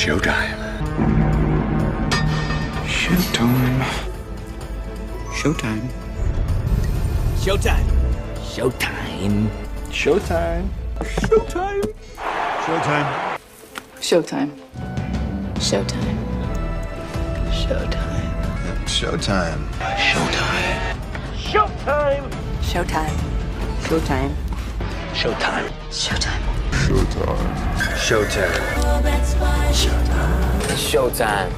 Showtime. Showtime. Showtime. Showtime. Showtime. Showtime. Showtime. Showtime. Showtime. Showtime. Showtime. Showtime. Showtime. Showtime. Showtime. Showtime. Showtime. Showtime. Showtime.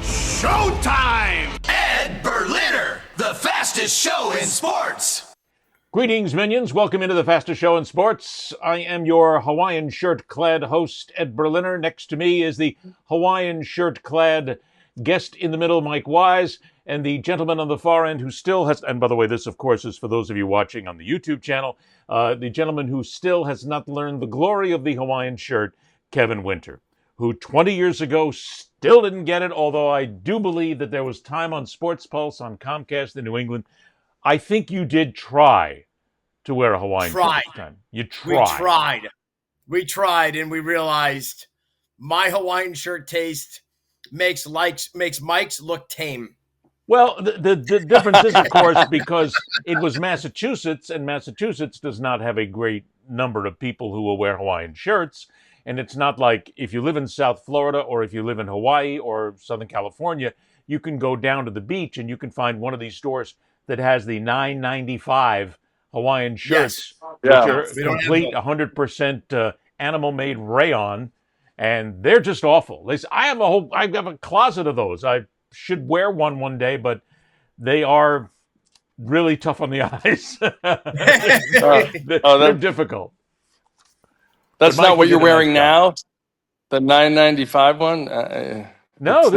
Showtime! Ed Berliner, the fastest show in sports. Greetings, minions. Welcome into the fastest show in sports. I am your Hawaiian shirt-clad host, Ed Berliner. Next to me is the Hawaiian shirt-clad guest in the middle, Mike Wise, and the gentleman on the far end who still has, and by the way, this, of course, is for those of you watching on the YouTube channel, the gentleman who still has not learned the glory of the Hawaiian shirt, Kevin Winter, who 20 years ago still didn't get it, although I do believe that there was time on Sports Pulse on Comcast in New England. I think you did try to wear a Hawaiian shirt this time. You tried. We tried, and we realized my Hawaiian shirt taste makes Mike's look tame. Well, the difference is, of course, because it was Massachusetts, and Massachusetts does not have a great number of people who will wear Hawaiian shirts. And it's not like if you live in South Florida or if you live in Hawaii or Southern California, you can go down to the beach and you can find one of these stores that has the $9.95 Hawaiian shirts, which are complete 100% animal-made rayon, and they're just awful. I have a closet of those. I should wear one day, but they are really tough on the eyes. They're difficult. That's not what you're wearing now? The $9.95 one? No,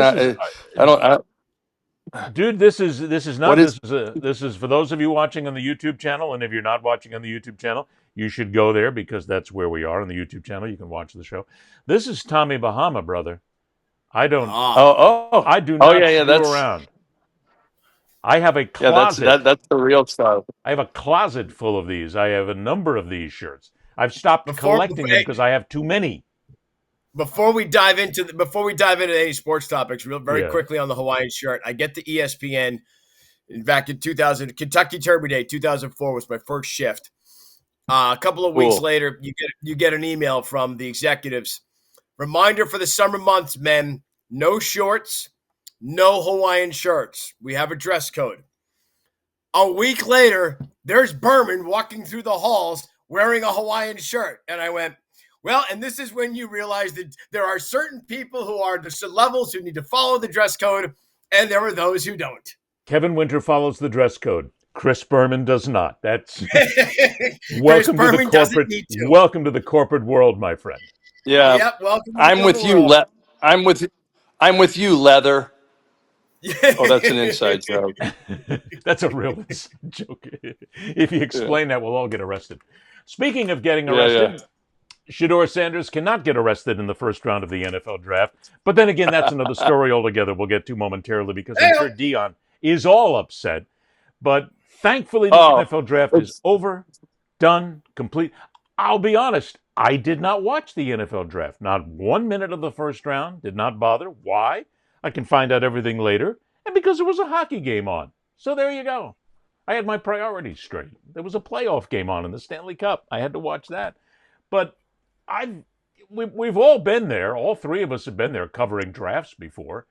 dude, this is not. This is for those of you watching on the YouTube channel, and if you're not watching on the YouTube channel, you should go there because that's where we are on the YouTube channel. You can watch the show. This is Tommy Bahama, brother. I don't. I do not screw around. I have a closet. Yeah, that's the real style. I have a closet full of these. I have a number of these shirts. I've stopped collecting them because I have too many. Before we dive into any sports topics, very quickly on the Hawaiian shirt, I get the ESPN back in 2000, Kentucky Derby Day, 2004 was my first shift. A couple of weeks later, you get an email from the executives. Reminder for the summer months, men: no shorts, no Hawaiian shirts. We have a dress code. A week later, there's Berman walking through the halls wearing a Hawaiian shirt. And I went, well, and this is when you realize that there are certain people who are the levels who need to follow the dress code, and there are those who don't. Kevin Winter follows the dress code. Chris Berman does not. That's welcome to the corporate world, my friend. Yeah. Yep, welcome. I'm with you. I'm with you, Leather. Oh, that's an inside joke. That's a real joke. If you explain that, we'll all get arrested. Speaking of getting arrested, Shedeur Sanders cannot get arrested in the first round of the NFL draft. But then again, that's another story altogether we'll get to momentarily because I'm sure Dion is all upset. But thankfully, the NFL draft is over, done, complete. I'll be honest, I did not watch the NFL draft. Not 1 minute of the first round. Did not bother. Why? I can find out everything later. And because there was a hockey game on. So there you go. I had my priorities straight. There was a playoff game on in the Stanley Cup. I had to watch that. But we've all been there. All three of us have been there covering drafts before.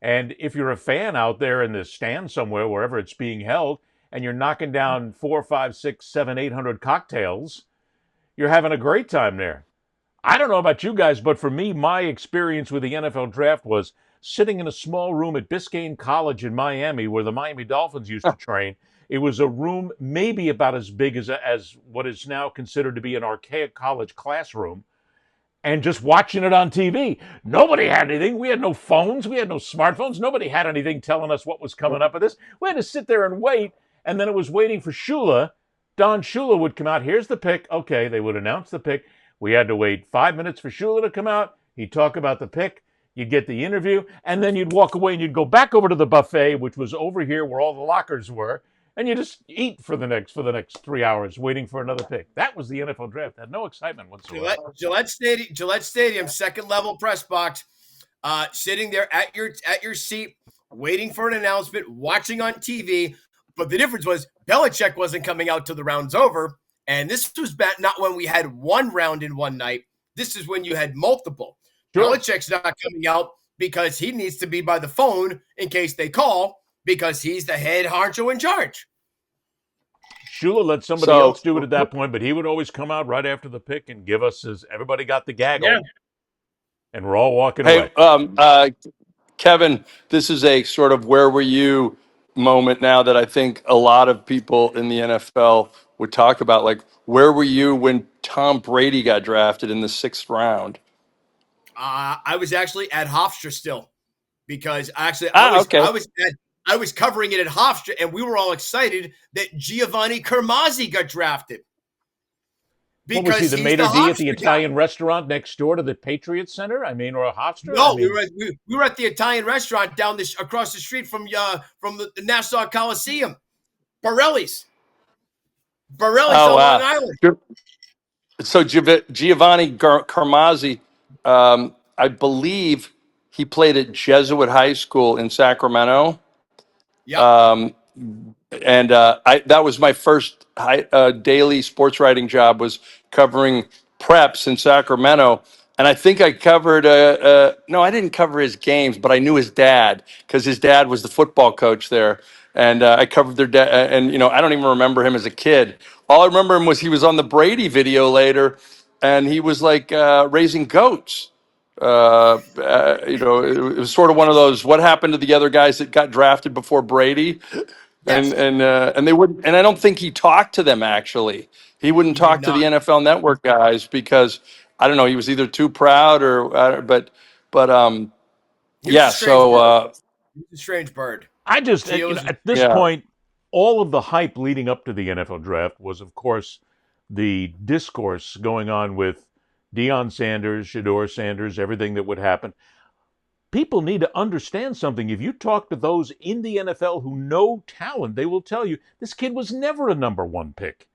And if you're a fan out there in the stand somewhere, wherever it's being held, and you're knocking down 4, 5, 6, 7, 800 cocktails, you're having a great time there. I don't know about you guys, but for me, my experience with the NFL draft was sitting in a small room at Biscayne College in Miami where the Miami Dolphins used to train. It was a room maybe about as big as what is now considered to be an archaic college classroom, and just watching it on TV. Nobody had anything. We had no phones. We had no smartphones. Nobody had anything telling us what was coming up with this. We had to sit there and wait, and then it was waiting for Shula. Don Shula would come out. Here's the pick. Okay, they would announce the pick. We had to wait 5 minutes for Shula to come out. He'd talk about the pick. You'd get the interview, and then you'd walk away and you'd go back over to the buffet, which was over here where all the lockers were. and you just eat for the next 3 hours waiting for another pick. That was the NFL draft. It had no excitement whatsoever. Gillette Stadium, second level press box, sitting there at your seat, waiting for an announcement, watching on TV. But the difference was Belichick wasn't coming out till the round's over, and this was not when we had one round in one night. This is when you had multiple. Sure. Belichick's not coming out because he needs to be by the phone in case they call, because he's the head honcho in charge. Shula let somebody else do it at that point, but he would always come out right after the pick and give us his, everybody got the gaggle, and we're all walking away. Kevin, this is a sort of where were you moment now that I think a lot of people in the NFL would talk about. Like, where were you when Tom Brady got drafted in the 6th round? I was actually at Hofstra still, because actually I was covering it at Hofstra, and we were all excited that Giovanni Carmazzi got drafted. What was he, the maitre d' at the Italian restaurant next door to the Patriot Center? I mean, or a Hofstra? No, we were at the Italian restaurant across the street from the Nassau Coliseum. Borelli's on Long Island. So Giovanni Carmazzi, I believe he played at Jesuit High School in Sacramento. Yeah. And that was my first daily sports writing job, was covering preps in Sacramento. And I think I covered no, I didn't cover his games, but I knew his dad because his dad was the football coach there. And I covered their dad. And, I don't even remember him as a kid. All I remember him was he was on the Brady video later, and he was like raising goats. It was sort of one of those, what happened to the other guys that got drafted before Brady? Yes. And they wouldn't, and I don't think he talked to them, actually. He wouldn't talk to the NFL Network guys because, I don't know, he was either too proud but yeah, so he's a strange bird. I just, at this point, all of the hype leading up to the NFL draft was, of course, the discourse going on with Deion Sanders, Shedeur Sanders, everything that would happen. People need to understand something. If you talk to those in the NFL who know talent, they will tell you this kid was never a number 1 pick.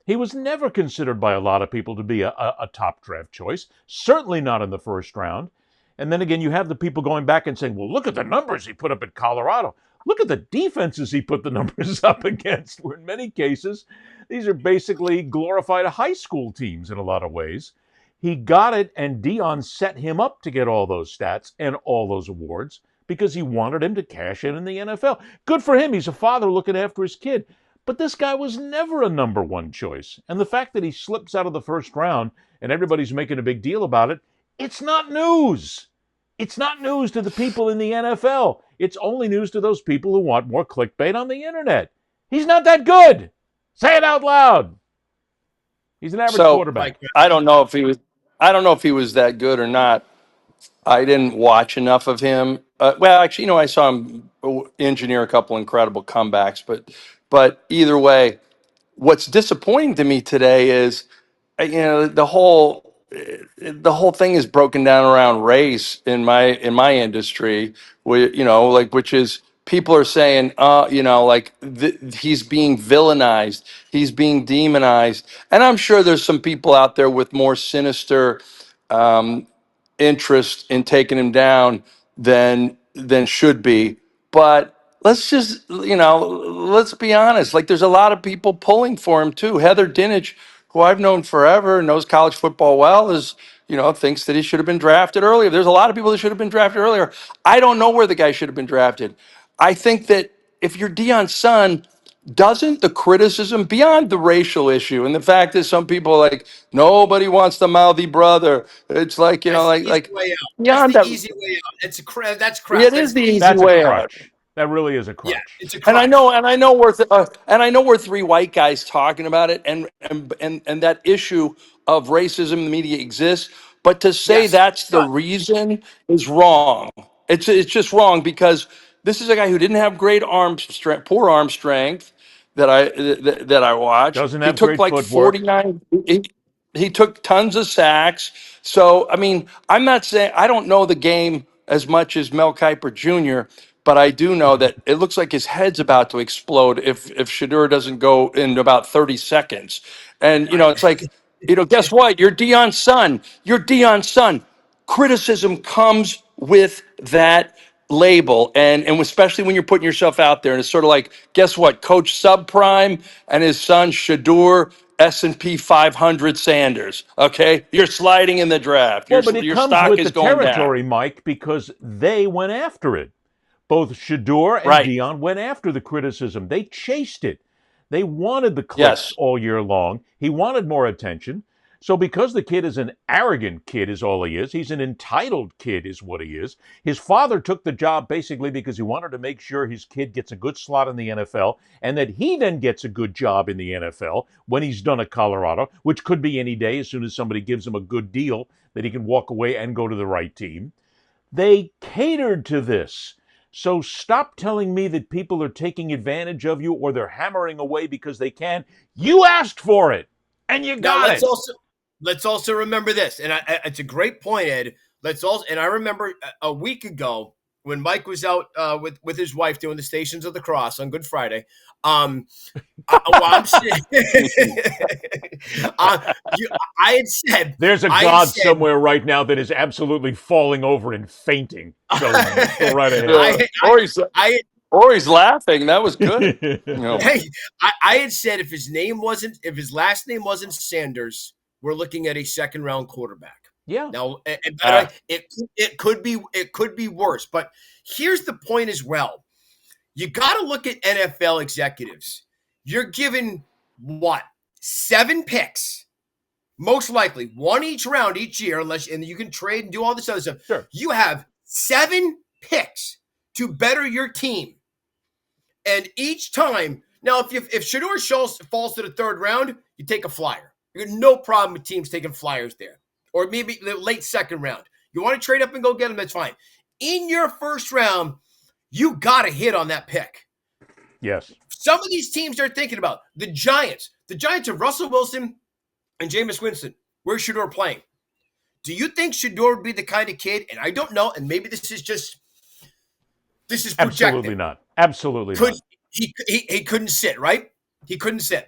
He was never considered by a lot of people to be a top draft choice, certainly not in the first round. And then again, you have the people going back and saying, well, look at the numbers he put up at Colorado. Look at the defenses he put the numbers up against, where in many cases, these are basically glorified high school teams in a lot of ways. He got it, and Deion set him up to get all those stats and all those awards because he wanted him to cash in the NFL. Good for him. He's a father looking after his kid. But this guy was never a number 1 choice. And the fact that he slips out of the first round and everybody's making a big deal about it, it's not news. It's not news to the people in the NFL. It's only news to those people who want more clickbait on the internet. He's not that good. Say it out loud. He's an average quarterback. I don't know if he was that good or not. I didn't watch enough of him. Well, actually, I saw him engineer a couple incredible comebacks, but either way, what's disappointing to me today is, the whole thing is broken down around race in my industry, which is people are saying, he's being villainized, he's being demonized, and I'm sure there's some people out there with more sinister interest in taking him down than should be. But let's just, let's be honest. Like, there's a lot of people pulling for him too. Heather Dinich, who I've known forever, knows college football well, thinks that he should have been drafted earlier. There's a lot of people that should have been drafted earlier. I don't know where the guy should have been drafted. I think that if you're Deion's son, doesn't the criticism beyond the racial issue and the fact that some people are like, nobody wants the mouthy brother. It's like, beyond that easy way out. That's crap. It is the easy way out. That really is a crutch. Yeah, it's a crutch. And I know we're 3 white guys talking about it, and that issue of racism in the media exists. But to say that's the reason is wrong. It's just wrong, because this is a guy who didn't have great poor arm strength that I watched. Doesn't have he took great like footwork. 49. He took tons of sacks. So I mean, I'm not saying I don't know the game as much as Mel Kiper Jr., but I do know that it looks like his head's about to explode if Shedeur doesn't go in about 30 seconds. And it's like, guess what? You're Deion's son. You're Deion's son. Criticism comes with that label, and especially when you're putting yourself out there. And it's sort of like, guess what? Coach Subprime and his son Shedeur S&P 500 Sanders. Okay, you're sliding in the draft. Well, but it Your comes stock with is the going down. territory, Mike, because they went after it. Both Shedeur and Right. Deion went after the criticism. They chased it. They wanted the clicks all year long. He wanted more attention. So because the kid is an arrogant kid is all he is, he's an entitled kid is what he is. His father took the job basically because he wanted to make sure his kid gets a good slot in the NFL and that he then gets a good job in the NFL when he's done at Colorado, which could be any day as soon as somebody gives him a good deal that he can walk away and go to the right team. They catered to this. So stop telling me that people are taking advantage of you or they're hammering away because they can. You asked for it and you got it. Let's also remember this, and it's a great point, Ed. And I remember a week ago when Mike was out with his wife doing the Stations of the Cross on Good Friday. I had said there's a God somewhere right now that is absolutely falling over and fainting. So go right ahead. Or he's laughing. That was good. Hey, I had said if his last name wasn't Sanders, we're looking at a second round quarterback. Yeah. Now, it could be worse, but here's the point as well. You got to look at NFL executives. You're given 7 picks, most likely 1 each round each year, and you can trade and do all this other stuff. Sure. You have 7 picks to better your team, and each time. Now, if Shedeur falls to the 3rd round, you take a flyer. You have no problem with teams taking flyers there. Or maybe the late 2nd round. You want to trade up and go get them, that's fine. In your 1st round, you got to hit on that pick. Yes. Some of these teams are thinking about the Giants. The Giants have Russell Wilson and Jameis Winston. Where's Shedeur playing? Do you think Shedeur would be the kind of kid, and I don't know, and maybe this is projected. Absolutely not. Absolutely not. He couldn't sit, right? He couldn't sit.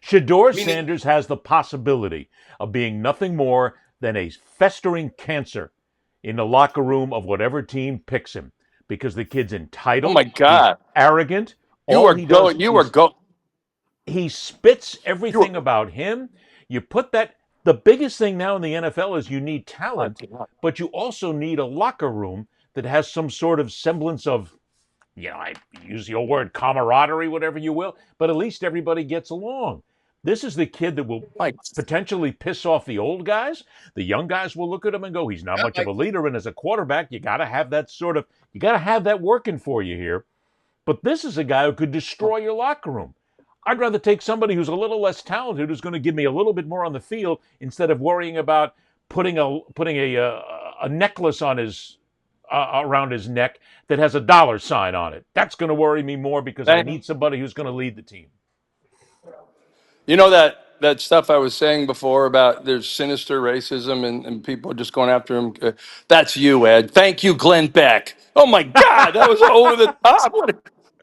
Shedeur Sanders has the possibility of being nothing more than a festering cancer in the locker room of whatever team picks him because the kid's entitled. Oh, my God. He's arrogant. He spits everything about him. You put the biggest thing now in the NFL is you need talent, but you also need a locker room that has some sort of semblance of, I use your word, camaraderie, whatever you will, but at least everybody gets along. This is the kid that will potentially piss off the old guys. The young guys will look at him and go, he's not much of a leader. And as a quarterback, you got to have that working for you here. But this is a guy who could destroy your locker room. I'd rather take somebody who's a little less talented, who's going to give me a little bit more on the field instead of worrying about putting a necklace on around his neck that has a $sign on it. That's going to worry me more because I need somebody who's going to lead the team. You know that stuff I was saying before about there's sinister racism and people just going after him. That's you, Ed. Thank you, Glenn Beck. Oh my God, that was over the top.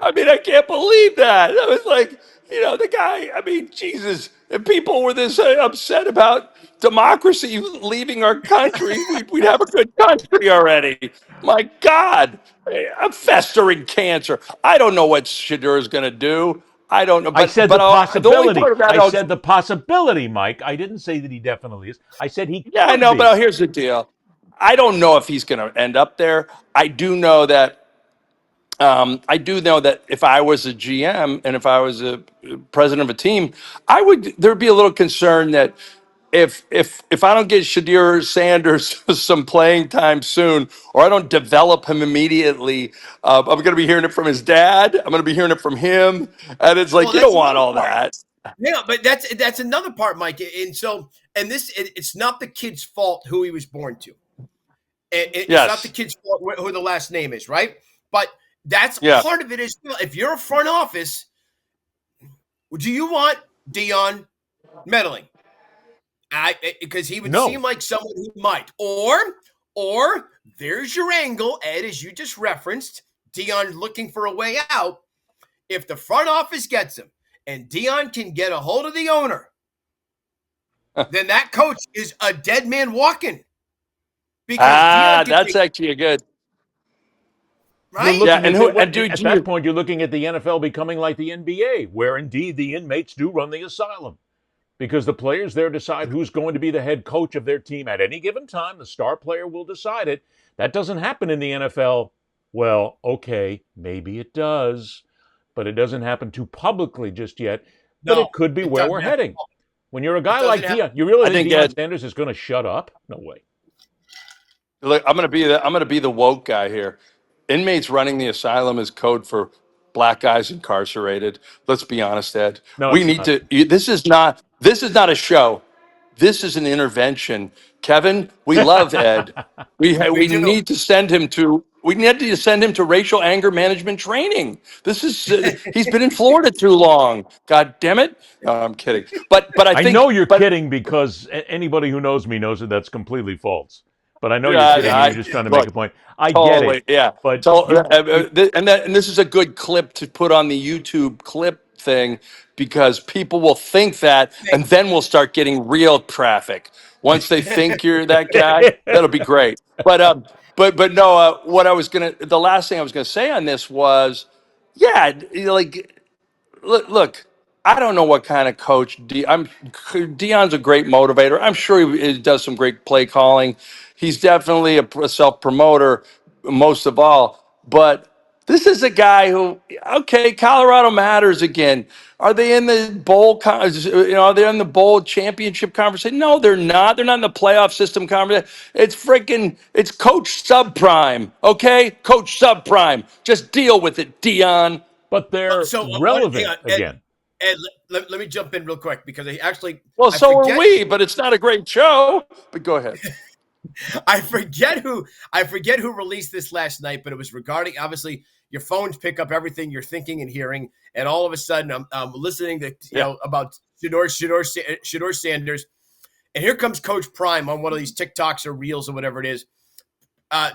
I can't believe that. That was like, the guy. I mean, Jesus. If people were this upset about democracy leaving our country, we'd have a good country already. My God, a festering cancer. I don't know what Shedeur is going to do. I don't know. But, I said but the possibility. I said the possibility, Mike. I didn't say that he definitely is. I said he could I know, be. but here's the deal. I don't know if he's going to end up there. I do know that if I was a GM and if I was a president of a team, there'd be a little concern that if I don't get Shedeur Sanders some playing time soon, or I don't develop him immediately, I'm going to be hearing it from his dad. I'm going to be hearing it from him, and it's like you don't want all that. Yeah, but that's another part, Mike. And so, it's not the kid's fault who he was born to. It's not the kid's fault who the last name is, right? But that's part of it as well. If you're a front office, do you want Deion meddling? Because he would seem like someone who might. Or there's your angle, Ed, as you just referenced. Deion looking for a way out. If the front office gets him and Deion can get a hold of the owner, then that coach is a dead man walking. Because that's actually a good. Right? You're looking at that point, you're looking at the NFL becoming like the NBA, where indeed the inmates do run the asylum. Because the players there decide who's going to be the head coach of their team at any given time. The star player will decide it. That doesn't happen in the NFL. Well, okay, maybe it does, but it doesn't happen too publicly just yet. But it could be where we're heading. When you're a guy like Deion, you really think Deion Sanders is going to shut up? No way. Look, I'm going to be the woke guy here. Inmates running the asylum is code for black guys incarcerated. Let's be honest, Ed. No, we need to. This is not a show. This is an intervention. Kevin, we love Ed. We need to send him to. We need to send him to racial anger management training. This is he's been in Florida too long. God damn it! No, I'm kidding. But I think, know you're kidding because anybody who knows me knows that that's completely false. But I know you're kidding and you're just trying to make a point. I get it. Yeah. But and this is a good clip to put on the YouTube clip thing because people will think that, and then we'll start getting real traffic. Once they think you're that guy, that'll be great. But no, the last thing I was gonna say on this was, yeah, like, look, I don't know what kind of coach Deion's a great motivator. I'm sure he does some great play calling. He's definitely a self promoter, most of all. But this is a guy who, okay, Colorado matters again. Are they in the bowl? Are they in the bowl championship conversation? No, they're not. They're not in the playoff system conversation. It's Coach Subprime. Okay, Coach Subprime. Just deal with it, Deion. But they're relevant again. And let me jump in real quick because I actually. Well, are we, but it's not a great show. But go ahead. I forget who released this last night, but it was regarding, obviously, your phones pick up everything you're thinking and hearing, and all of a sudden I'm listening to about Shedeur Sanders, and here comes Coach Prime on one of these TikToks or Reels or whatever it is.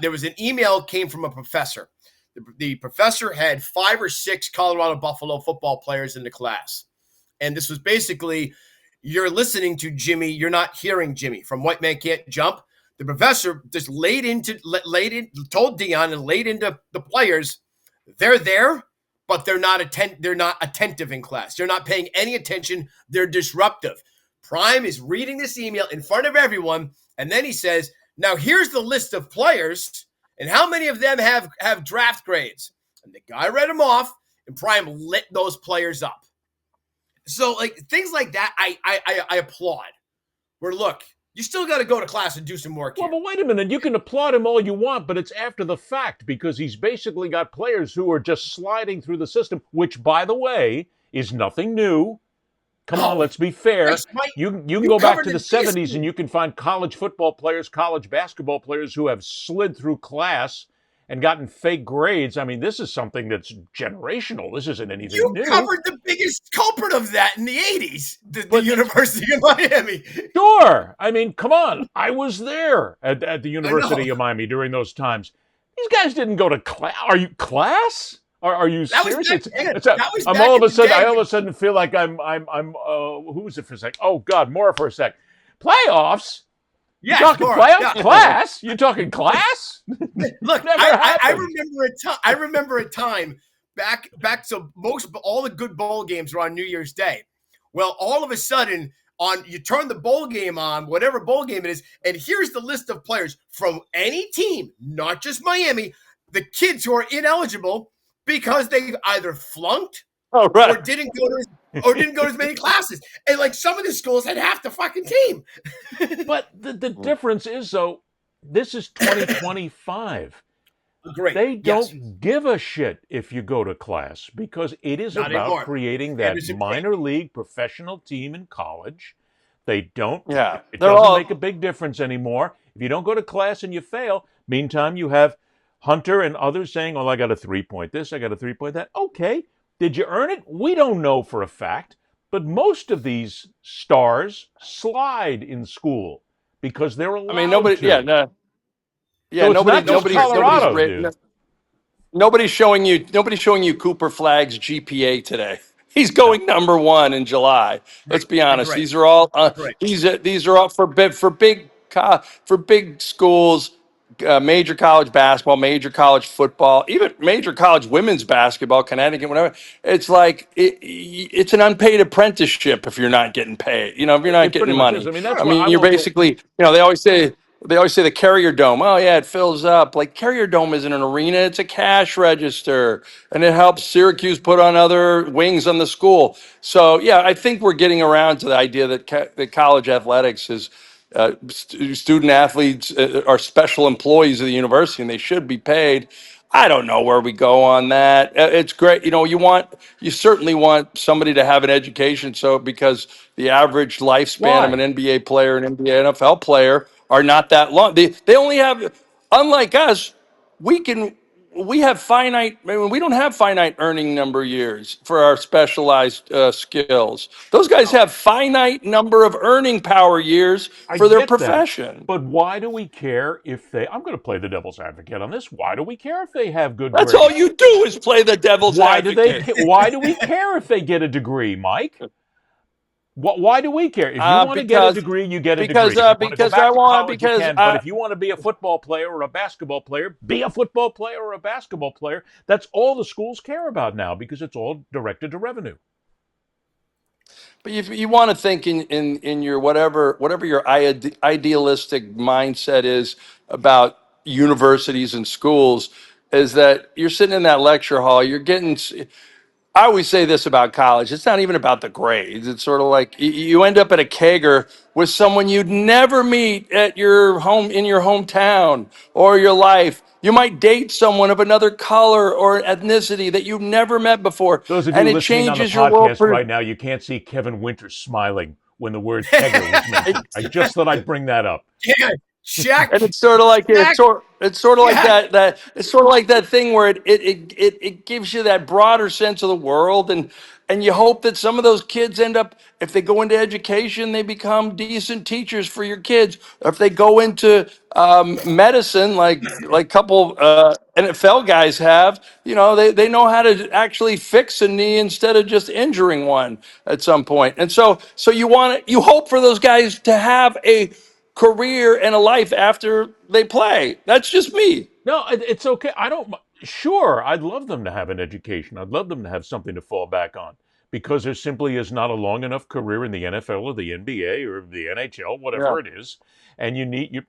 There was an email came from a professor. The professor had 5 or 6 Colorado Buffalo football players in the class, and this was basically, you're listening to Jimmy, you're not hearing Jimmy from White Man Can't Jump. The professor just told Deion and laid into the players, they're there, but they're not attentive in class. They're not paying any attention. They're disruptive. Prime is reading this email in front of everyone, and then he says, now here's the list of players, and how many of them have draft grades? And the guy read them off, and Prime lit those players up. So, like, things like that, I applaud. Where, look, you still got to go to class and do some work here. Well, but wait a minute. You can applaud him all you want, but it's after the fact because he's basically got players who are just sliding through the system, which, by the way, is nothing new. Come on, let's be fair. You can go back to the 70s and you can find college football players, college basketball players who have slid through class and gotten fake grades. I mean, this is something that's generational. This isn't anything new. You covered the biggest culprit of that in the 80s, the University of Miami. Sure. I mean, come on. I was there at the University of Miami during those times. These guys didn't go to class. Are you class? Are you serious? I all of a sudden feel like I'm who was it for a sec? Oh God, more for a sec. Playoffs? Yes, you talking playoffs? Yeah. Class? You talking class? Look, I remember a time back. So all the good bowl games were on New Year's Day. Well, all of a sudden, you turn the bowl game on, whatever bowl game it is, and here's the list of players from any team, not just Miami. The kids who are ineligible because they either flunked or didn't go to as many classes. And like some of the schools had half the fucking team. But the difference is, though, this is 2025. Great. They don't give a shit if you go to class because it is not about anymore. Creating that minor league professional team in college. They don't. Yeah, it doesn't make a big difference anymore. If you don't go to class and you fail, meantime, you have Hunter and others saying, oh, I got a 3-point this, I got a 3-point that. Okay. Did you earn it? We don't know for a fact. But most of these stars slide in school because they're allowed to. I mean, nobody. So nobody's written. Nobody's showing you Cooper Flagg's GPA today. He's going number one in July. Let's be honest. Right. These are all Right. these are all for big schools, major college basketball, major college football, even major college women's basketball, Connecticut, whatever. It's like it's an unpaid apprenticeship if you're not getting paid. You know, if you're not It pretty getting much is. money. I mean, that's I why I mean, you're won't go. basically, they always say the Carrier Dome. Oh yeah, it fills up. Like Carrier Dome isn't an arena; it's a cash register, and it helps Syracuse put on other wings on the school. So yeah, I think we're getting around to the idea that that college athletics is student athletes are special employees of the university, and they should be paid. I don't know where we go on that. It's great, you certainly want somebody to have an education, so because the average lifespan of Why? an NBA player and NFL player are not that long. They only have, unlike us, we can we have finite. I mean, we don't have finite earning number years for our specialized skills. Those guys have finite number of earning power years I for their get that. profession. But why do we care if they? I'm going to play the devil's advocate on this. Why do we care if they have good That's all grades? you do is play the devil's Why do they? advocate. Why do we care if they get a degree, Mike? Why do we care? If you want to get a Because degree, you get a because degree. If you want to go because I back to want college, you because can. But if you want to be a football player or a basketball player, be a football player or a basketball player. That's all the schools care about now because it's all directed to revenue. But if you want to think in your whatever your idealistic mindset is about universities and schools, is that you're sitting in that lecture hall, you're getting. I always say this about college. It's not even about the grades. It's sort of like you end up at a kegger with someone you'd never meet at your home in your hometown or your life. You might date someone of another color or ethnicity that you've never met before, Those of and you it listening on the changes your world. podcast right now, you can't see Kevin Winters smiling when the word kegger was mentioned. I just thought I'd bring that up. Yeah, check. And it's sort of like it's sort of like Check. that it's sort of like that thing where it gives you that broader sense of the world, and you hope that some of those kids end up, if they go into education, they become decent teachers for your kids. Or if they go into medicine, like couple NFL guys have, they know how to actually fix a knee instead of just injuring one at some point. And so you hope for those guys to have a career and a life after they play. That's just me. No, it's okay. I don't. Sure, I'd love them to have an education. I'd love them to have something to fall back on because there simply is not a long enough career in the NFL or the NBA or the NHL, Yeah. whatever it is. And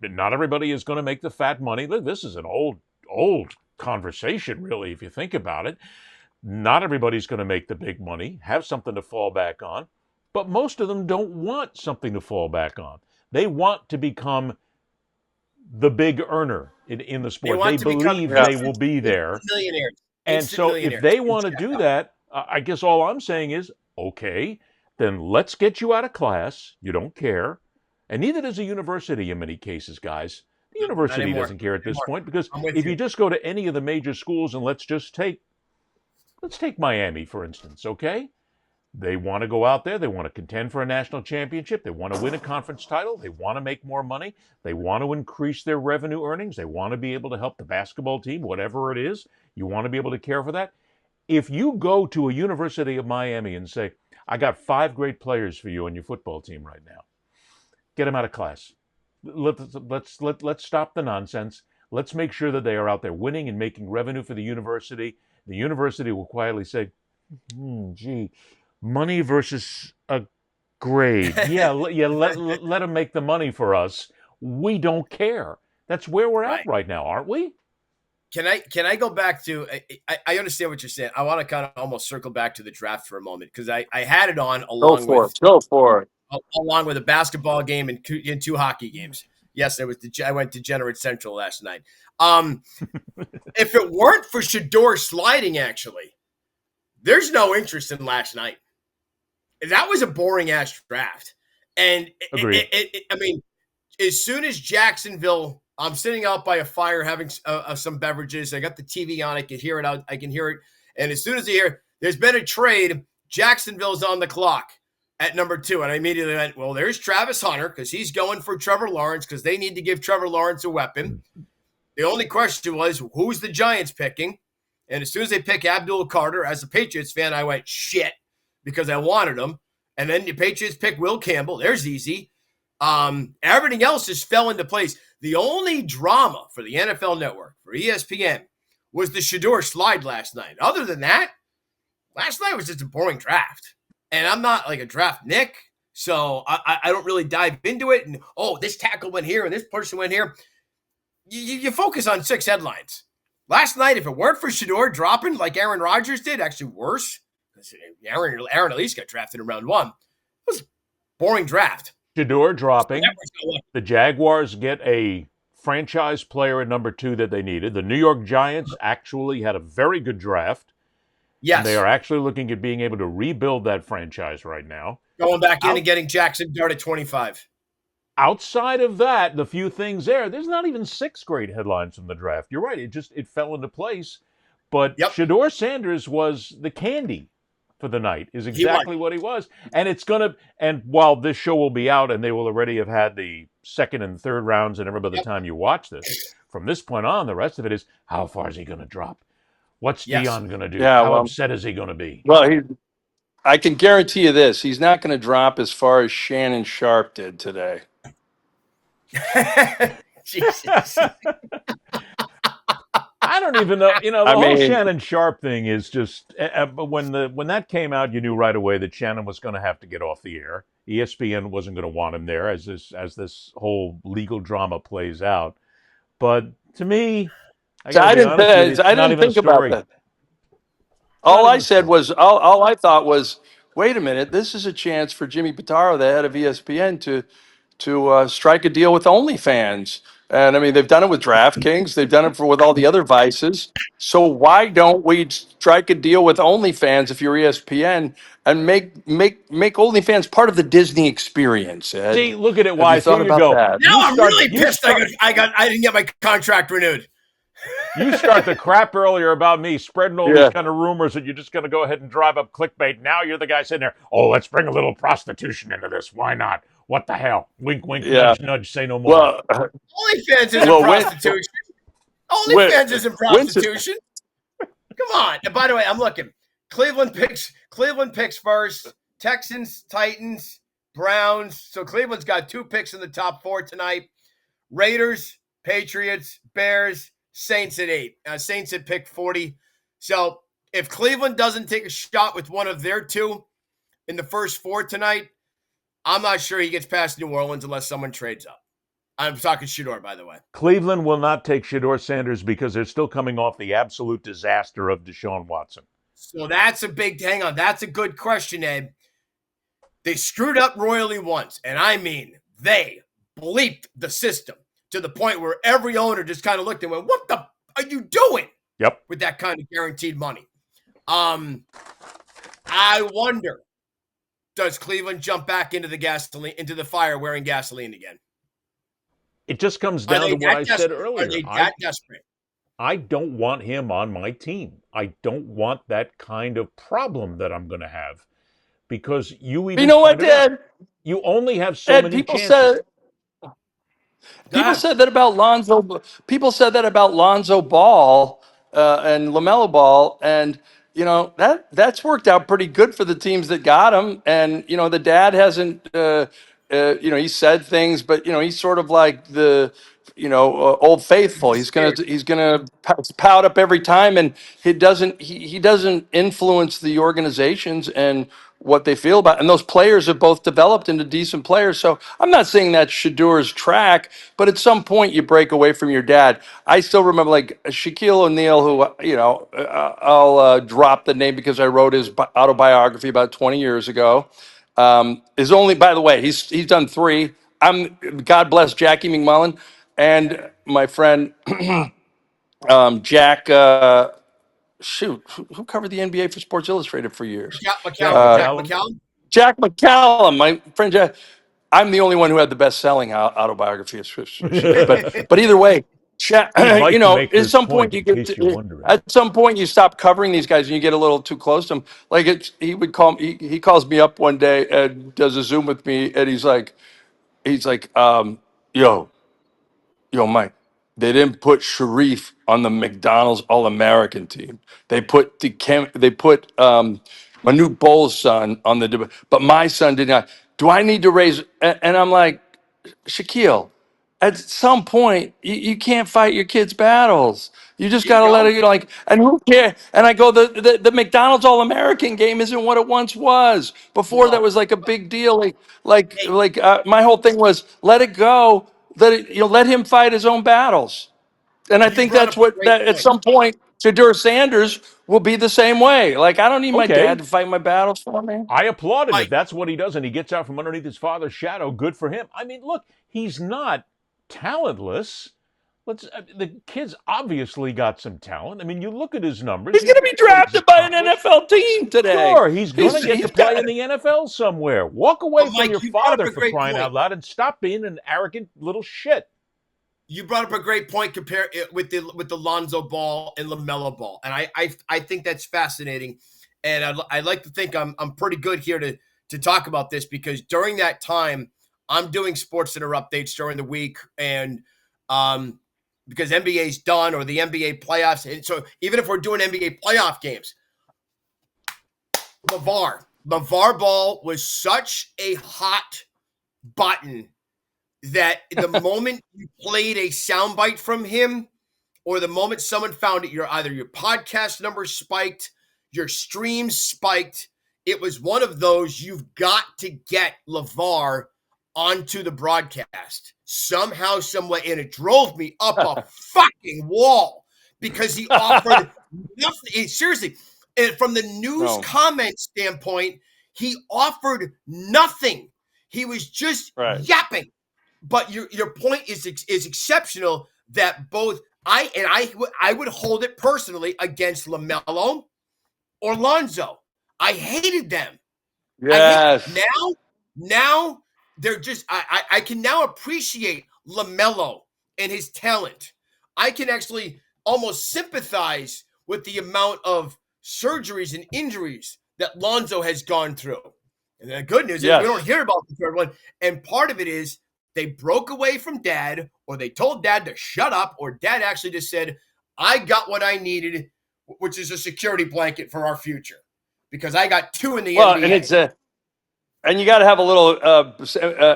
not everybody is going to make the fat money. Look, this is an old conversation, really, if you think about it. Not everybody's going to make the big money, have something to fall back on, but most of them don't want something to fall back on. They want to become the big earner in the sport. They believe they will be there. Millionaires. And so if they want to do that, I guess all I'm saying is, okay, then let's get you out of class. You don't care. And neither does a university in many cases, guys. The university doesn't care at this point because if you just go to any of the major schools and let's take Miami, for instance, okay? They want to go out there. They want to contend for a national championship. They want to win a conference title. They want to make more money. They want to increase their revenue earnings. They want to be able to help the basketball team, whatever it is. You want to be able to care for that. If you go to a University of Miami and say, I got 5 great players for you on your football team right now, get them out of class. Let's stop the nonsense. Let's make sure that they are out there winning and making revenue for the university. The university will quietly say, gee, money versus a grade. Yeah, let them make the money for us. We don't care. That's where we're at right now, aren't we? Can I go back to? I understand what you're saying. I want to kind of almost circle back to the draft for a moment because I had it on along with a basketball game and 2 hockey games. Yes, I went to Degenerate Central last night. If it weren't for Shedeur sliding, actually, there's no interest in last night. That was a boring ass draft. And I mean, as soon as Jacksonville, I'm sitting out by a fire having some beverages. I got the TV on. I can hear it out. I can hear it. And as soon as I hear there's been a trade, Jacksonville's on the clock at number 2. And I immediately went, well, there's Travis Hunter because he's going for Trevor Lawrence because they need to give Trevor Lawrence a weapon. The only question was, who's the Giants picking? And as soon as they pick Abdul Carter, as a Patriots fan, I went, shit, because I wanted him. And then the Patriots pick Will Campbell. There's easy. Everything else just fell into place. The only drama for the NFL Network, for ESPN, was the Shedeur slide last night. Other than that, last night was just a boring draft. And I'm not like a draft Nick, so I don't really dive into it. And, this tackle went here and this person went here. You focus on 6 headlines. Last night, if it weren't for Shedeur dropping like Aaron Rodgers did, actually worse, because Aaron at least got drafted in round 1. It was a boring draft. Shedeur dropping. The Jaguars get a franchise player at number 2 that they needed. The New York Giants actually had a very good draft. Yes. And they are actually looking at being able to rebuild that franchise right now. Going back in and getting Jackson Dart at 25. Outside of that, the few things there's not even 6 great headlines from the draft. You're right. It fell into place. But Shedeur Sanders was the candy for the night, is exactly what he was. And while this show will be out and they will already have had the 2nd and 3rd rounds and by the time you watch this, from this point on, the rest of it is, how far is he going to drop? What's Dion going to do? How upset is he going to be? Well, I can guarantee you this. He's not going to drop as far as Shannon Sharp did today. Jesus. I don't even know. The whole Shannon Sharp thing is just. But when that came out, you knew right away that Shannon was going to have to get off the air. ESPN wasn't going to want him there as this whole legal drama plays out. But to me, I didn't think about that. All I thought was, wait a minute, this is a chance for Jimmy Pitaro, the head of ESPN, to strike a deal with OnlyFans. And I mean, they've done it with DraftKings, they've done it with all the other vices. So why don't we strike a deal with OnlyFans if you're ESPN and make OnlyFans part of the Disney experience? Ed? See, look at it, Wise. Here you go. That? Now I'm really pissed. I didn't get my contract renewed. You start the crap earlier about me spreading all these kind of rumors that you're just going to go ahead and drive up clickbait. Now you're the guy sitting there, let's bring a little prostitution into this. Why not? What the hell? Wink, wink, nudge, nudge, say no more. Well, OnlyFans isn't prostitution. OnlyFans isn't prostitution. Come on. And by the way, I'm looking. Cleveland picks first. Texans, Titans, Browns. So Cleveland's got 2 picks in the top 4 tonight. Raiders, Patriots, Bears, Saints at 8. Saints at pick 40. So if Cleveland doesn't take a shot with one of their 2 in the first 4 tonight, I'm not sure he gets past New Orleans unless someone trades up. I'm talking Shedeur, by the way. Cleveland will not take Shedeur Sanders because they're still coming off the absolute disaster of Deshaun Watson. So that's a big, hang on, that's a good question, Ed. They screwed up royally once, and I mean, they bleeped the system to the point where every owner just kind of looked and went, what the are you doing? Yep. With that kind of guaranteed money. I wonder, does Cleveland jump back into the fire wearing gasoline again? It just comes down to what I said earlier. Are they that desperate? I don't want him on my team. I don't want that kind of problem that I'm going to have. Because you know what, Ed? You only have so many chances. People said that about Lonzo. People said that about Lonzo Ball and LaMelo Ball, and that's worked out pretty good for the teams that got him. And the dad hasn't. He said things, but he's sort of like the old faithful. He's gonna pout up every time, and he doesn't influence the organizations and what they feel about. And those players have both developed into decent players. So I'm not saying that's Shedeur's track, but at some point you break away from your dad. I still remember like Shaquille O'Neal, who I'll drop the name because I wrote his autobiography about 20 years ago. Is only, by the way, he's done 3. God bless Jackie McMullen and my friend Jack. Who covered the NBA for Sports Illustrated for years? Jack McCallum, my friend Jack. I'm the only one who had the best-selling autobiography. But either way, at some point you stop covering these guys and you get a little too close to them. Like he calls me up one day and does a Zoom with me, and he's like, yo, Mike, They didn't put Sharif on the McDonald's All-American team. They put Manute Bol's son on the, but my son did not. Do I need to raise? And I'm like, Shaquille, at some point, you can't fight your kids' battles. You just There you got to let go. it, like, and who cares? And I go, the McDonald's All-American game isn't what it once was. Before that No. was like a big deal. Hey, My whole thing was let it go. Let him fight his own battles. And I you think brought up that's a what great that at point. some point Shedeur Sanders will be the same way. Like I don't need my dad Okay. to fight my battles for me. I applaud him if Mike, that's what he does and he gets out from underneath his father's shadow. Good for him. I mean, look, he's not talentless. The kid's obviously got some talent. I mean, you look at his numbers, He's you going to be look at what he's drafted by an accomplished. NFL team today. Sure, he's going to get to He's play got in the NFL somewhere. Walk but away from Mike, your you brought up father a for great crying point. out loud and stop being an arrogant little shit. You brought up a great point compare it with the Lonzo Ball and LaMelo Ball, and I think that's fascinating, and I like to think I'm pretty good here to talk about this because during that time I'm doing Sports Center updates during the week, and because NBA's done or the NBA playoffs, and so even if we're doing NBA playoff games, LeVar Ball was such a hot button that the moment you played a soundbite from him, or the moment someone found it, either your podcast number spiked, your streams spiked. It was one of those you've got to get LeVar onto the broadcast somehow, some way, and it drove me up a fucking wall because he offered nothing. Seriously, and from the news comment standpoint, he offered nothing. He was just yapping. But your point is exceptional that both I would hold it personally against LaMelo or Lonzo. I hated them. Yes. Now they're just I can now appreciate LaMelo and his talent. I can actually almost sympathize with the amount of surgeries and injuries that Lonzo has gone through. And the good news is we don't hear about the third one. And part of it is they broke away from dad, or they told dad to shut up, or dad actually just said, I got what I needed, which is a security blanket for our future. Because I got two in the NBA. And it's and you got to have a little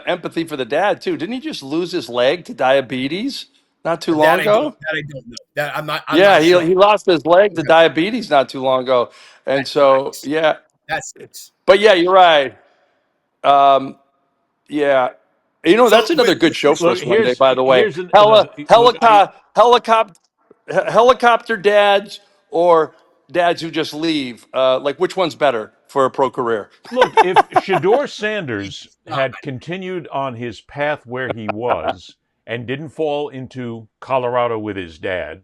empathy for the dad too. Didn't he just lose his leg to diabetes not too long ago? That I don't know. That I'm not he sure. he lost his leg to diabetes not too long ago, and That's nice. But yeah, you're right. Yeah. That's another good show for Look, us one day, by the way. another look. Helicopter dads or dads who just leave. Like, which one's better for a pro career? Look, if Shedeur Sanders had continued on his path where he was and didn't fall into Colorado with his dad,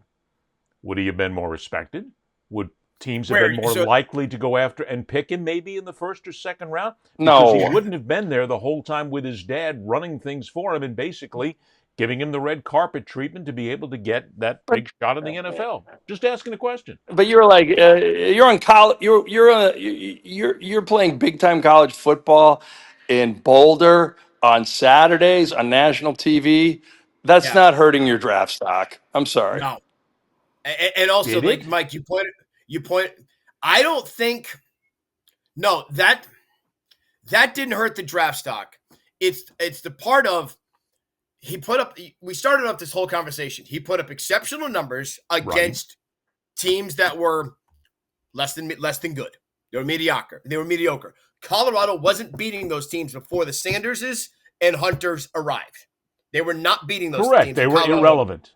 would he have been more respected? Would teams have been more likely to go after and pick him maybe in the first or second round? Because he wouldn't have been there the whole time with his dad running things for him and basically giving him the red carpet treatment to be able to get that big shot in the NFL. Just asking a question. But you're like you're on college. You're playing big time college football in Boulder on Saturdays on national TV. That's not hurting your draft stock. I'm sorry. No. And also, like Mike, you point. I don't think. No, that didn't hurt the draft stock. It's the part of he put up. We started off this whole conversation. He put up exceptional numbers against teams that were less than good. They were mediocre. Colorado wasn't beating those teams before the Sanderses and Hunters arrived. They were not beating those teams. Correct. They were irrelevant.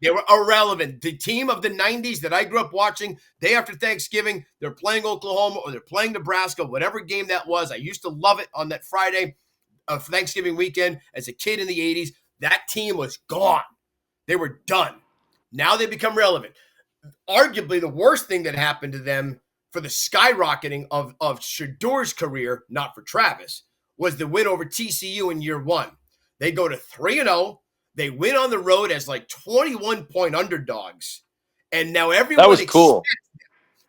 They were irrelevant. The team of the 90s that I grew up watching, day after Thanksgiving, they're playing Oklahoma or they're playing Nebraska, whatever game that was. I used to love it on that Friday of Thanksgiving weekend as a kid in the 80s. That team was gone. They were done. Now they become relevant. Arguably, the worst thing that happened to them for the skyrocketing of Shedeur's career, not for Travis, was the win over TCU in year one. They go to 3-0. They win on the road as like 21-point underdogs. And now everyone. That was cool.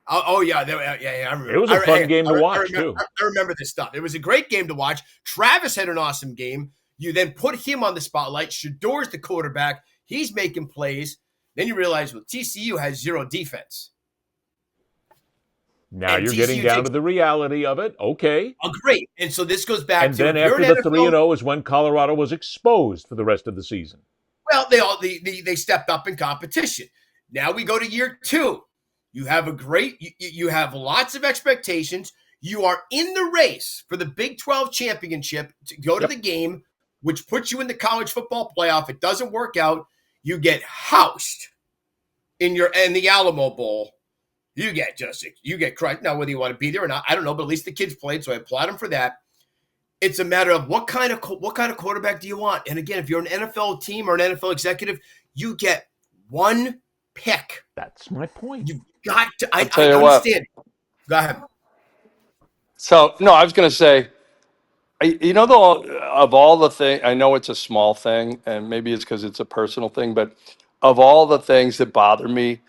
Oh yeah. I remember. It was a fun game to watch, too. I remember this stuff. It was a great game to watch. Travis had an awesome game. You then put him on the spotlight. Shedeur's the quarterback. He's making plays. Then you realize, well, TCU has zero defense. Now And you're TCU getting down takes- to the reality of it. Okay. Oh, great. And so this goes back And to then if you're after an the NFL 3-0 is when Colorado was exposed for the rest of the season. Well, they stepped up in competition. Now we go to year 2. You have you have lots of expectations. You are in the race for the Big 12 championship to go to the game, which puts you in the college football playoff. It doesn't work out. You get housed in the Alamo Bowl. You get crushed. Now, whether you want to be there or not, I don't know, but at least the kids played, so I applaud them for that. It's a matter of what kind of quarterback do you want? And again, if you're an NFL team or an NFL executive, you get one pick. That's my point. You've got to. I tell you understand. Go ahead. So, no, I was going to say, of all the things, I know it's a small thing, and maybe it's because it's a personal thing, but of all the things that bother me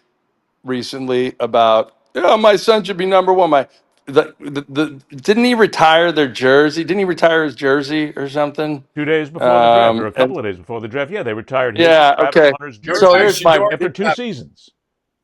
recently about, my son should be number one. Didn't he retire their jersey? Didn't he retire his jersey or something? 2 days before the draft, or a couple of days before the draft. Yeah, they retired his Yeah, Travis okay. Hunter's jersey So here's my after 2 seasons.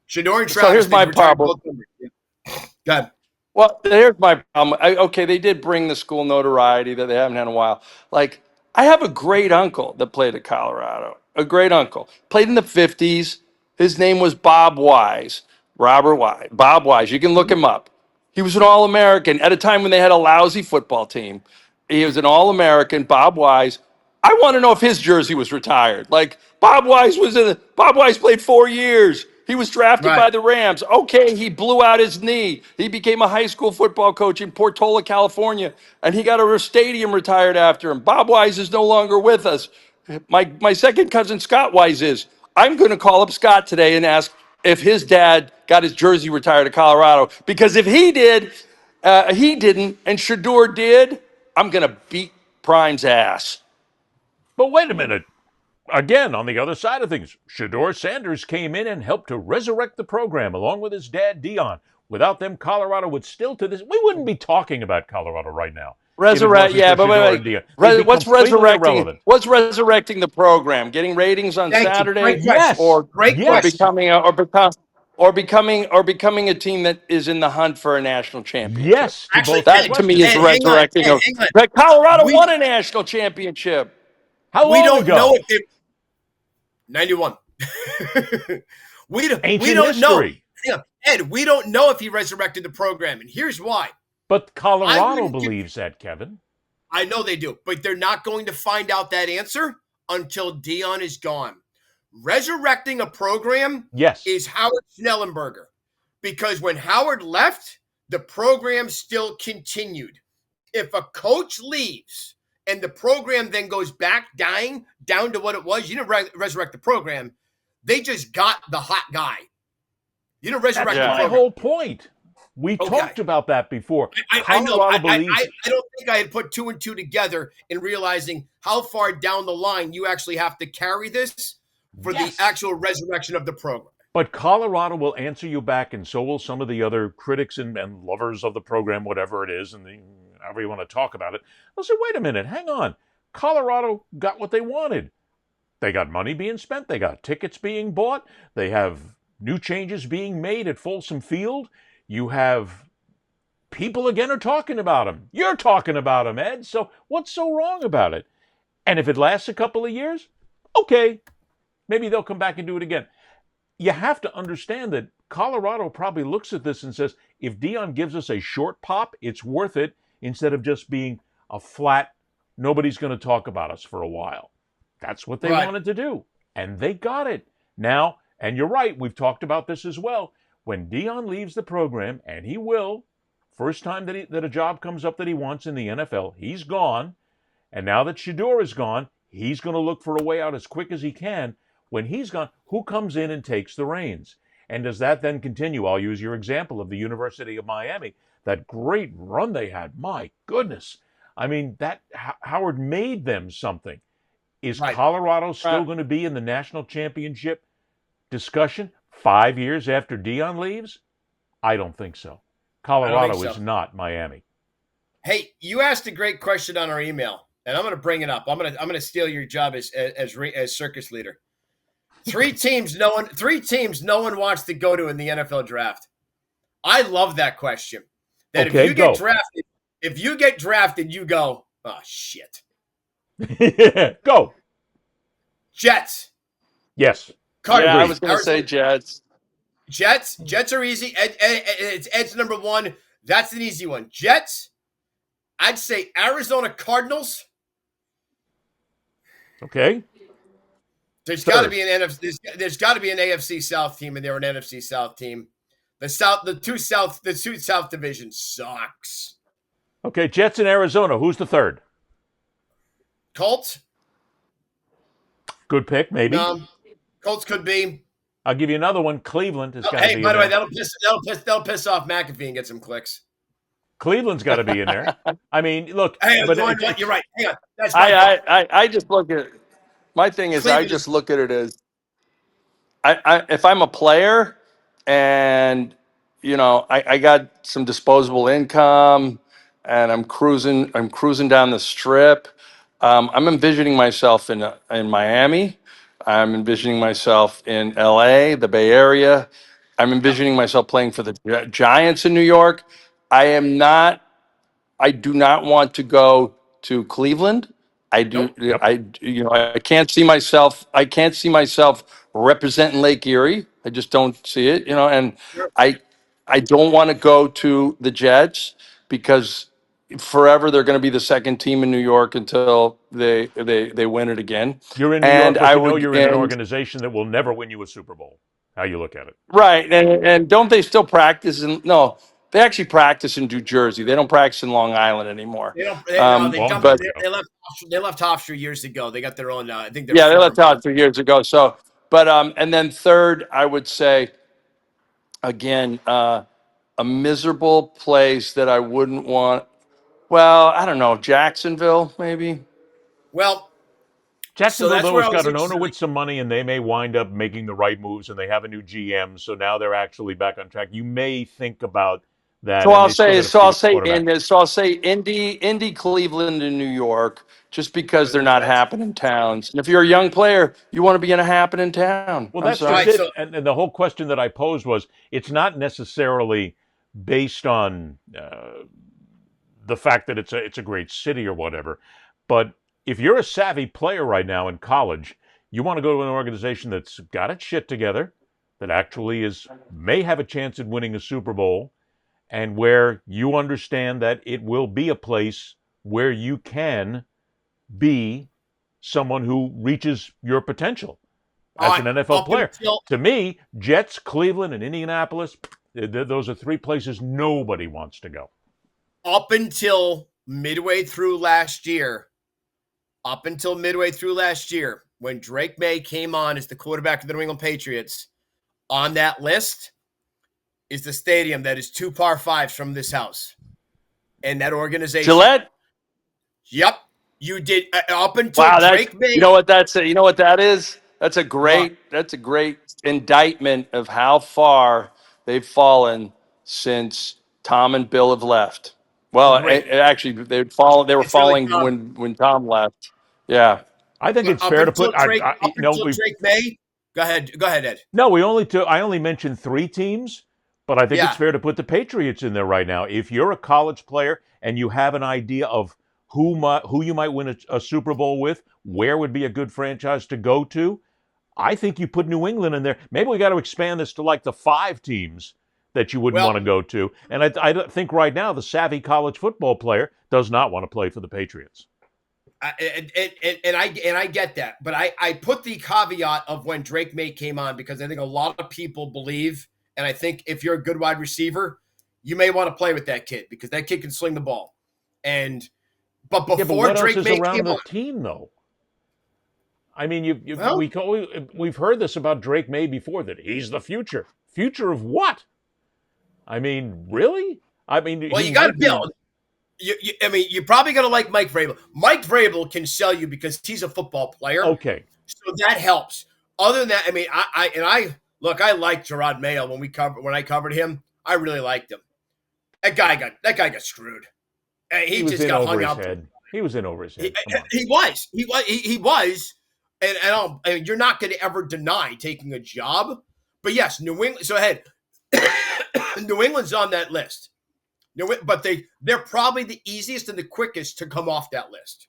Shedeur and Travis. So here's my problem. Go ahead. Well, here's my problem. They did bring the school notoriety that they haven't had in a while. Like, I have a great uncle that played at Colorado. A great uncle. Played in the 50s. His name was Bob Wise. Robert Wise. Bob Wise. You can look him up. He was an All-American at a time when they had a lousy football team. He was an All-American, Bob Wise. I want to know if his jersey was retired. Like, Bob Wise played 4 years. He was drafted by the Rams. Okay, he blew out his knee. He became a high school football coach in Portola, California, and he got a stadium retired after him. Bob Wise is no longer with us. My second cousin, Scott Wise, is. I'm going to call up Scott today and ask if his dad got his jersey retired at Colorado. Because if he did, he didn't, and Shedeur did, I'm going to beat Prime's ass. But wait a minute. Again, on the other side of things, Shedeur Sanders came in and helped to resurrect the program along with his dad, Dion. Without them, Colorado would still we wouldn't be talking about Colorado right now. Resurrect, yeah, but wait. What's resurrecting? Irrelevant. What's resurrecting the program? Getting ratings on Saturday, yes, or yes. becoming a team that is in the hunt for a national championship. Yes, actually, that to me is resurrecting. Colorado won a national championship. How long ago? Know if they 91. we don't history. know. Ed, we don't know if he resurrected the program, and here's why. But Colorado believes that, Kevin. I know they do, but they're not going to find out that answer until Dion is gone. Resurrecting a program is Howard Schnellenberger, because when Howard left, the program still continued. If a coach leaves and the program then goes back down to what it was, you didn't resurrect the program. They just got the hot guy. You didn't resurrect the program. That's my whole point. We talked about that before. I know. I don't think I had put 2 and 2 together in realizing how far down the line you actually have to carry this for the actual resurrection of the program. But Colorado will answer you back, and so will some of the other critics and lovers of the program, whatever it is, and however you want to talk about it. They'll say, wait a minute, hang on. Colorado got what they wanted. They got money being spent. They got tickets being bought. They have new changes being made at Folsom Field. You have people again are talking about them. You're talking about them, Ed. So what's so wrong about it? And if it lasts a couple of years, okay, maybe they'll come back and do it again. You have to understand that Colorado probably looks at this and says, if Dion gives us a short pop, it's worth it, instead of just being a flat, nobody's going to talk about us for a while. That's what they wanted to do. And they got it. Now, and you're right, we've talked about this as well. When Dion leaves the program, and he will, first time that a job comes up that he wants in the NFL, he's gone. And now that Shedeur is gone, he's going to look for a way out as quick as he can. When he's gone, who comes in and takes the reins? And does that then continue? I'll use your example of the University of Miami, that great run they had. My goodness. I mean, that Howard made them something. Is Colorado still going to be in the national championship discussion 5 years after Dion leaves? I don't think so. Colorado is not Miami. Hey, you asked a great question on our email, and I'm going to bring it up. I'm going to steal your job as circus leader. Three teams no one wants to go to in the NFL draft. I love that question. That Okay, if you get drafted, you go, oh shit. Go. Jets. Yes. Cardinals. Yeah, I was going to say Jets. Jets are easy. It's Ed's number one. That's an easy one. Jets. I'd say Arizona Cardinals. Okay. There's got to be an NFC. There's got to be an AFC South team, and they're an NFC South team. The two South division sucks. Okay, Jets in Arizona. Who's the third? Colts. Good pick, maybe. Colts could be. I'll give you another one. Cleveland has got to be. Hey, by the way, that'll piss off McAfee and get some clicks. Cleveland's got to be in there. I mean, look. Hey, but you're right. Hang on. That's I just look at it. My thing is, I just look at it as if I'm a player and I got some disposable income and I'm cruising down the strip. I'm envisioning myself in Miami. I'm envisioning myself in LA, the Bay Area. I'm envisioning myself playing for the Giants in New York. I do not want to go to Cleveland. I can't see myself. I can't see myself representing Lake Erie. I just don't see it. And I don't want to go to the Jets because forever they're going to be the second team in New York until they win it again. You're in New York, but you're in an organization that will never win you a Super Bowl. How you look at it, right? And don't they still practice? No, they actually practice in New Jersey. They don't practice in Long Island anymore. They left Hofstra years ago. They got their own. I think. They left Hofstra years ago. So, but and then third, I would say, again, a miserable place that I wouldn't want. Well, I don't know, Jacksonville, maybe. Well, Jacksonville though has got an owner with some money, and they may wind up making the right moves, and they have a new GM, so now they're actually back on track. You may think about that. So I'll say Indy, Cleveland, and New York, just because they're not happening towns. And if you're a young player, you want to be in a happening town. Well, that's just it. And the whole question that I posed was, it's not necessarily based on the fact that it's a great city or whatever, but if you're a savvy player right now in college, you want to go to an organization that's got its shit together, that actually may have a chance at winning a Super Bowl, and where you understand that it will be a place where you can be someone who reaches your potential as an NFL player. To me, Jets, Cleveland, and Indianapolis, those are three places nobody wants to go. Up until midway through last year, when Drake May came on as the quarterback of the New England Patriots, on that list is the stadium that is 2 par 5s from this house. And that organization. Gillette? Yep. You did up until Drake May. You know what that is? That's a great indictment of how far they've fallen since Tom and Bill have left. Well, actually, they were falling when Tom left. Yeah. I think it's fair to put Drake May. Go ahead, Ed. No, I only mentioned 3 teams, but I think it's fair to put the Patriots in there right now. If you're a college player and you have an idea of who you might win a Super Bowl with, where would be a good franchise to go to, I think you put New England in there. Maybe we got to expand this to like the 5 teams that you wouldn't want to go to. And I think right now the savvy college football player does not want to play for the Patriots. And I get that, but I put the caveat of when Drake May came on because I think a lot of people believe, and I think if you're a good wide receiver, you may want to play with that kid because that kid can sling the ball. But before Drake May came on, team though. I mean, we've heard this about Drake May before, that he's the future. Future of what? I mean, really? I mean, you got to build. You're probably going to like Mike Vrabel. Mike Vrabel can sell you because he's a football player. Okay. So that helps. Other than that, I mean, I liked Gerard Mayo when I covered him. I really liked him. That guy got screwed. He just got hung out. He was in over his head. He was. and you're not going to ever deny taking a job. But yes, New England. So ahead, New England's on that list. But they're probably the easiest and the quickest to come off that list.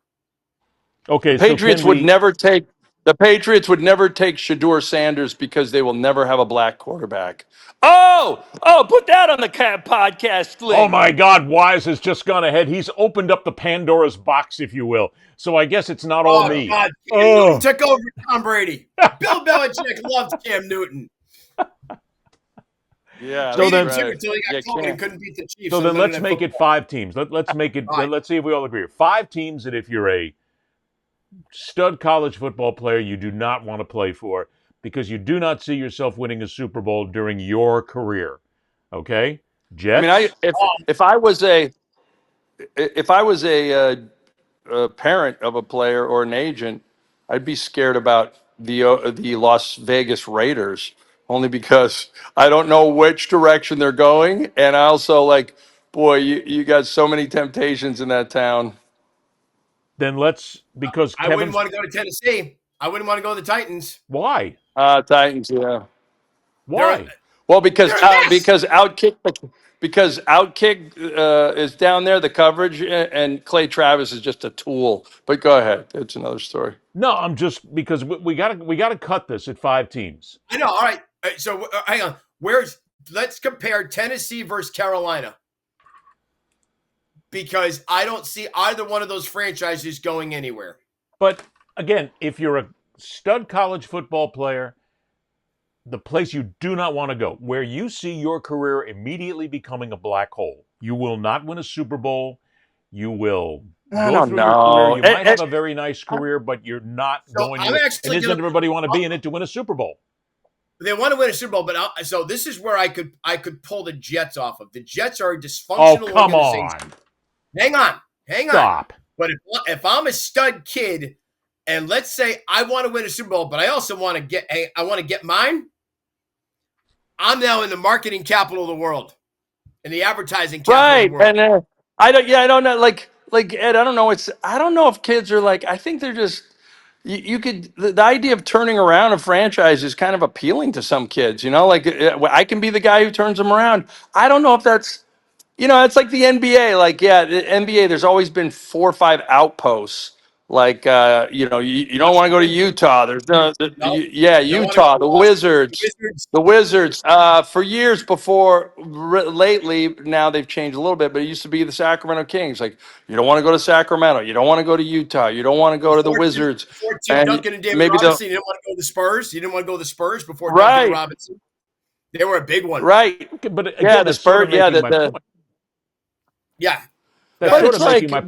Okay, Patriots would never take Shedeur Sanders because they will never have a black quarterback. Oh, put that on the podcast link. Oh my God, Wise has just gone ahead. He's opened up the Pandora's box, if you will. So I guess it's not all me. God, Cam Newton took over Tom Brady. Bill Belichick loved Cam Newton. Yeah. So then, until he got COVID and couldn't beat the Chiefs. So then let's make it 5 teams. Let's make it. Let's see if we all agree. 5 teams that if you're a stud college football player, you do not want to play for because you do not see yourself winning a Super Bowl during your career. Okay, Jets. I mean, if I was a parent of a player or an agent, I'd be scared about the Las Vegas Raiders only because I don't know which direction they're going, and I also boy, you got so many temptations in that town. Then because I wouldn't want to go to Tennessee. I wouldn't want to go to the Titans. Why? Titans, yeah. Why? Well, because Outkick is down there, the coverage, and Clay Travis is just a tool. But go ahead, it's another story. No, I'm just because we got to cut this at 5 teams. I know. All right. So hang on. Let's compare Tennessee versus Carolina. Because I don't see either one of those franchises going anywhere. But again, if you're a stud college football player, the place you do not want to go, where you see your career immediately becoming a black hole. You will not win a Super Bowl. You will go through your career. You might have a very nice career, but you're not going to. And doesn't everybody want to be in it to win a Super Bowl? They want to win a Super Bowl, but so this is where I could pull the Jets off of. The Jets are a dysfunctional organization. Hang on. Stop. But if I'm a stud kid, and let's say I want to win a Super Bowl, but I also want to get mine, I'm now in the marketing capital of the world, in the advertising capital of the world. And I don't know, like Ed, I don't know. I don't know if kids are I think they're just. You could the idea of turning around a franchise is kind of appealing to some kids. I can be the guy who turns them around. I don't know if that's. It's like the NBA. The NBA, there's always been 4 or 5 outposts. You don't want to go to Utah. There's Utah, the Wizards. For years before, lately, now they've changed a little bit, but it used to be the Sacramento Kings. You don't want to go to Sacramento. You don't want to go to Utah. You don't want to go to the Wizards. Duncan and David Robinson. You didn't want to go to the Spurs. You didn't want to go to the Spurs before Duncan and Robinson. They were a big one. Right. Okay, but again, the Spurs. Yeah. But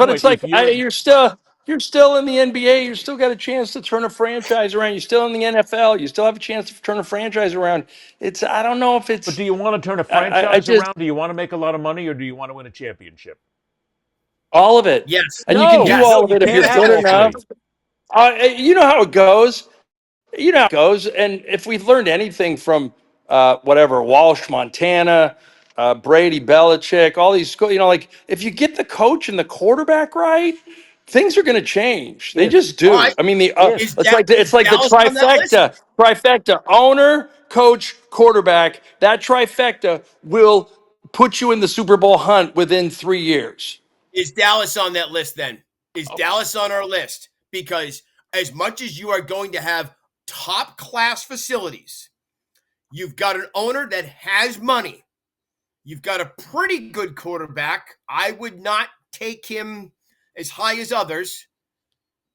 it's like you're still in the NBA. You still got a chance to turn a franchise around. You're still in the NFL. You still have a chance to turn a franchise around. I don't know if it's. But do you want to turn a franchise around? Do you want to make a lot of money, or do you want to win a championship? All of it. Yes. And you can do all of it if you're good enough. You know how it goes. And if we've learned anything from Walsh, Montana. Brady, Belichick, all these schools, if you get the coach and the quarterback right, things are going to change. They just do. Right. I mean, it's like the trifecta: owner, coach, quarterback. That trifecta will put you in the Super Bowl hunt within 3 years. Is Dallas on that list then? Is Dallas on our list? Because as much as you are going to have top class facilities, you've got an owner that has money. You've got a pretty good quarterback. I would not take him as high as others,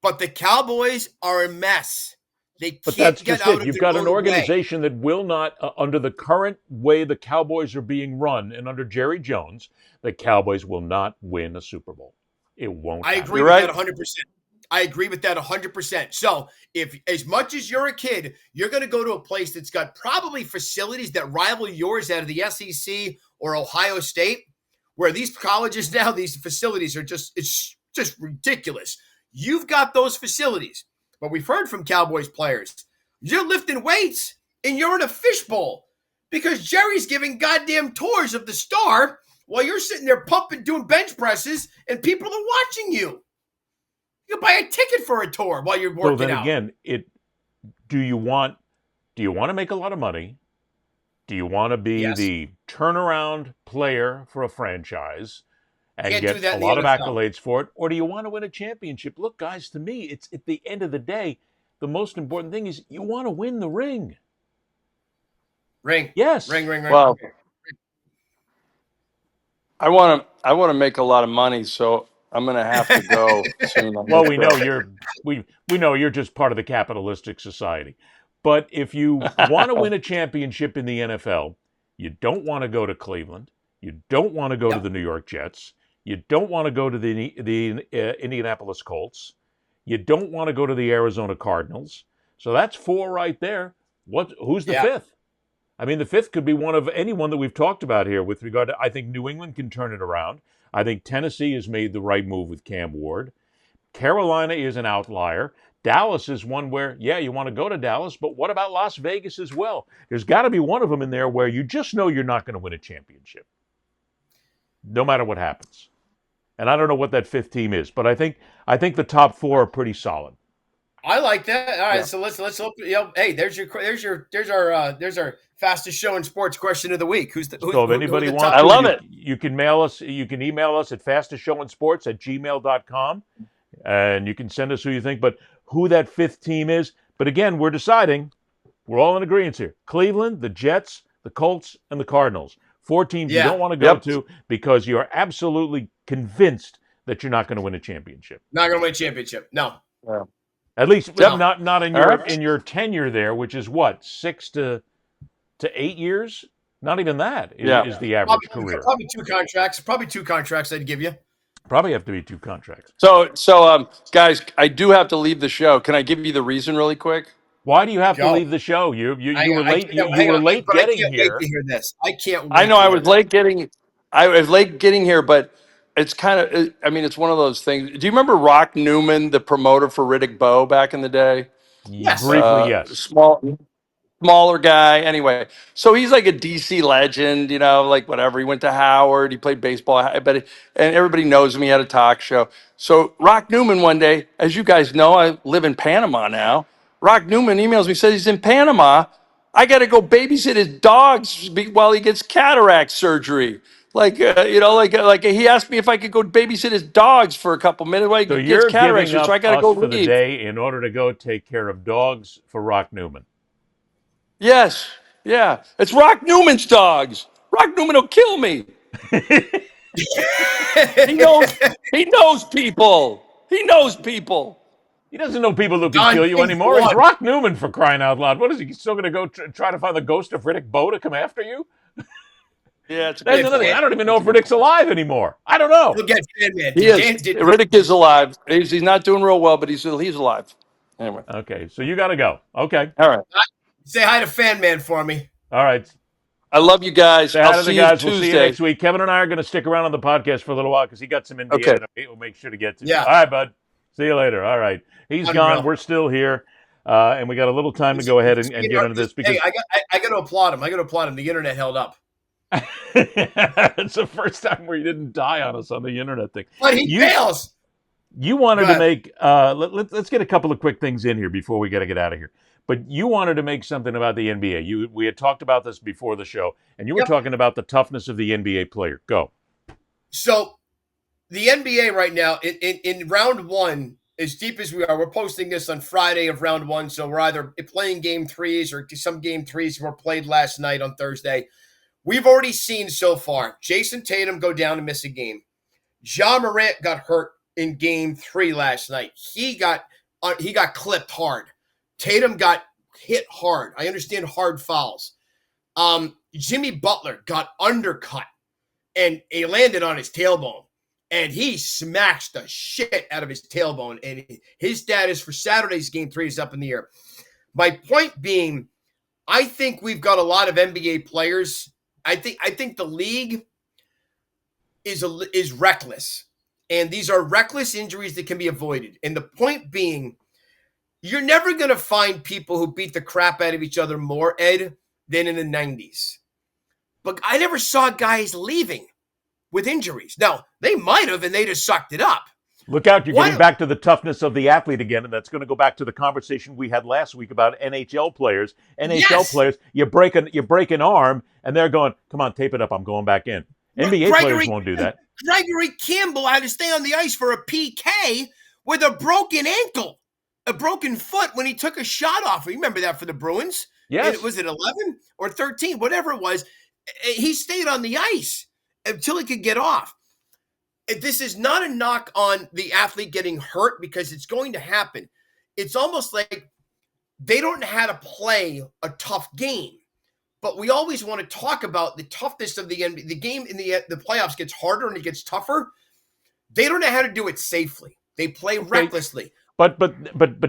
but the Cowboys are a mess. They can't get out of their own way. You've got an organization that will not, under the current way the Cowboys are being run, and under Jerry Jones, the Cowboys will not win a Super Bowl. It won't. I agree with that 100%. I agree with that 100%. So if as much as you're a kid, you're going to go to a place that's got probably facilities that rival yours out of the SEC or Ohio State, where these colleges now, these facilities are it's just ridiculous. You've got those facilities, but we've heard from Cowboys players, you're lifting weights and you're in a fishbowl because Jerry's giving goddamn tours of the Star while you're sitting there pumping, doing bench presses, and people are watching you. You can buy a ticket for a tour while you're working out. So then again, do you want to make a lot of money? Do you want to be Yes. the turnaround player for a franchise and Can't do get that a in the lot of NFL. accolades for it? Or do you want to win a championship? Look, guys, to me, it's at the end of the day, the most important thing is you want to win the ring. Ring. Yes. Ring. Well, I want to make a lot of money, so I'm going to have to go soon. Well, we know you're just part of the capitalistic society. But if you want to win a championship in the NFL, you don't want to go to Cleveland. You don't want to go to the New York Jets. You don't want to go to the Indianapolis Colts. You don't want to go to the Arizona Cardinals. So that's 4 right there. Who's the 5th? I mean, the 5th could be one of anyone that we've talked about here with regard to, I think New England can turn it around. I think Tennessee has made the right move with Cam Ward. Carolina is an outlier. Dallas is one where, you want to go to Dallas, but what about Las Vegas as well? There's got to be one of them in there where you just know you're not going to win a championship, no matter what happens. And I don't know what that 5th team is, but I think the top 4 are pretty solid. I like that. All right, so let's hope. Hey, there's our fastest show in sports question of the week. So if anybody wants, I love it. You can mail us. You can email us at fastestshowinsports@gmail.com, and you can send us who you think. But who that 5th team is. But again, we're deciding. We're all in agreement here. Cleveland, the Jets, the Colts, and the Cardinals. 4 teams you don't want to go to because you're absolutely convinced that you're not going to win a championship. Not going to win a championship. No. Yeah. At least not in your tenure there, which is what, 6 to 8 years? Not even that is the average career. Probably 2 contracts. Probably 2 contracts I'd give you. Probably have to be 2 contracts. So, guys, I do have to leave the show. Can I give you the reason really quick? Why do you have to leave the show? You were late. You were late getting here. Wait to hear this. I can't. Wait I know I was late getting. I was late getting here, but it's kind of. I mean, it's one of those things. Do you remember Rock Newman, the promoter for Riddick Bowe back in the day? Yes. Briefly, yes. Smaller guy. Anyway, so he's like a DC legend, like whatever. He went to Howard. He played baseball, and everybody knows him. He had a talk show. So Rock Newman one day, as you guys know, I live in Panama now. Rock Newman emails me, says he's in Panama. I got to go babysit his dogs while he gets cataract surgery. Like he asked me if I could go babysit his dogs for a couple minutes while he gets cataract surgery. So I got to go for the day in order to go take care of dogs for Rock Newman. Yes, yeah. It's Rock Newman's dogs. Rock Newman will kill me. He knows people. He knows people. He doesn't know people who can kill you anymore. He's Rock Newman, for crying out loud. What is he still going to go try to find the ghost of Riddick Bowe to come after you? Yeah, that's another thing. I don't even know if Riddick's alive anymore. I don't know. Riddick is alive. He's not doing real well, but he's alive. Anyway. Okay, so you got to go. Okay. All right. Say hi to Fan Man for me. All right. I love you guys. I'll see you Tuesday. We'll see you next week. Kevin and I are going to stick around on the podcast for a little while because he got some NBA that we'll make sure to get to. Yeah. All right, bud. See you later. All right. He's gone. We're still here. And we got a little time to go ahead and get into this. Because I got to applaud him. The internet held up. It's the first time where he didn't die on us on the internet thing. But he fails. You wanted to make, let's get a couple of quick things in here before we got to get out of here. But you wanted to make something about the NBA. We had talked about this before the show, and you were talking about the toughness of the NBA player. Go. So the NBA right now, in round 1, as deep as we are, we're posting this on Friday of round 1. So we're either playing game 3s or some game 3s were played last night on Thursday. We've already seen so far Jason Tatum go down and miss a game. Ja Morant got hurt in game 3 last night. He got clipped hard. Tatum got hit hard. I understand hard fouls. Jimmy Butler got undercut and he landed on his tailbone. And he smashed the shit out of his tailbone. And his status for Saturday's game 3 is up in the air. My point being, I think we've got a lot of NBA players. I think the league is reckless. And these are reckless injuries that can be avoided. And the point being, you're never going to find people who beat the crap out of each other more, Ed, than in the 90s. But I never saw guys leaving with injuries. Now, they might have, and they just sucked it up. Look out, you're getting back to the toughness of the athlete again, and that's going to go back to the conversation we had last week about NHL players. NHL players, you break an arm, and they're going, come on, tape it up, I'm going back in. NBA players won't do that. Gregory Campbell had to stay on the ice for a PK with a broken ankle, a broken foot when he took a shot off. You remember that for the Bruins? Yes. Was it 11 or 13? Whatever it was. He stayed on the ice until he could get off. This is not a knock on the athlete getting hurt because it's going to happen. It's almost like they don't know how to play a tough game. But we always want to talk about the toughness of the NBA. The game in the playoffs gets harder and it gets tougher. They don't know how to do it safely. They play recklessly. But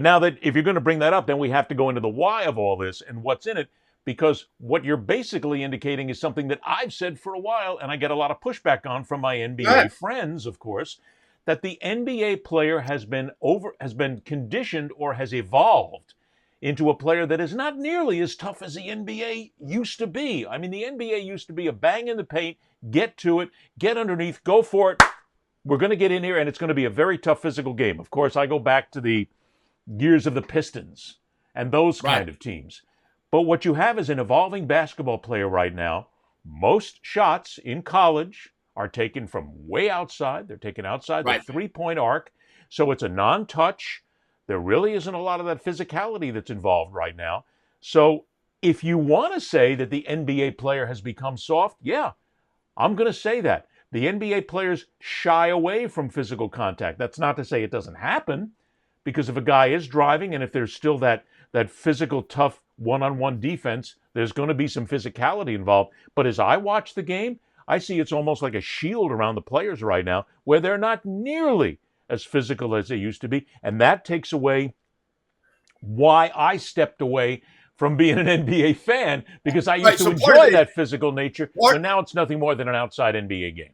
now that if you're going to bring that up, then we have to go into the why of all this and what's in it. Because what you're basically indicating is something that I've said for a while, and I get a lot of pushback on from my NBA friends, of course, that the NBA player has been conditioned or has evolved into a player that is not nearly as tough as the NBA used to be. I mean, the NBA used to be a bang in the paint, get to it, get underneath, go for it. We're going to get in here, and it's going to be a very tough physical game. Of course, I go back to the years of the Pistons and those kind of teams. But what you have is an evolving basketball player right now. Most shots in college are taken from way outside. They're taken outside the three-point arc. So it's a non-touch. There really isn't a lot of that physicality that's involved right now. So if you want to say that the NBA player has become soft, yeah, I'm going to say that. The NBA players shy away from physical contact. That's not to say it doesn't happen, because if a guy is driving and if there's still that physical, tough one-on-one defense, there's going to be some physicality involved. But as I watch the game, I see it's almost like a shield around the players right now where they're not nearly as physical as they used to be. And that takes away why I stepped away from being an NBA fan, because I used to enjoy that physical nature. But now it's nothing more than an outside NBA game.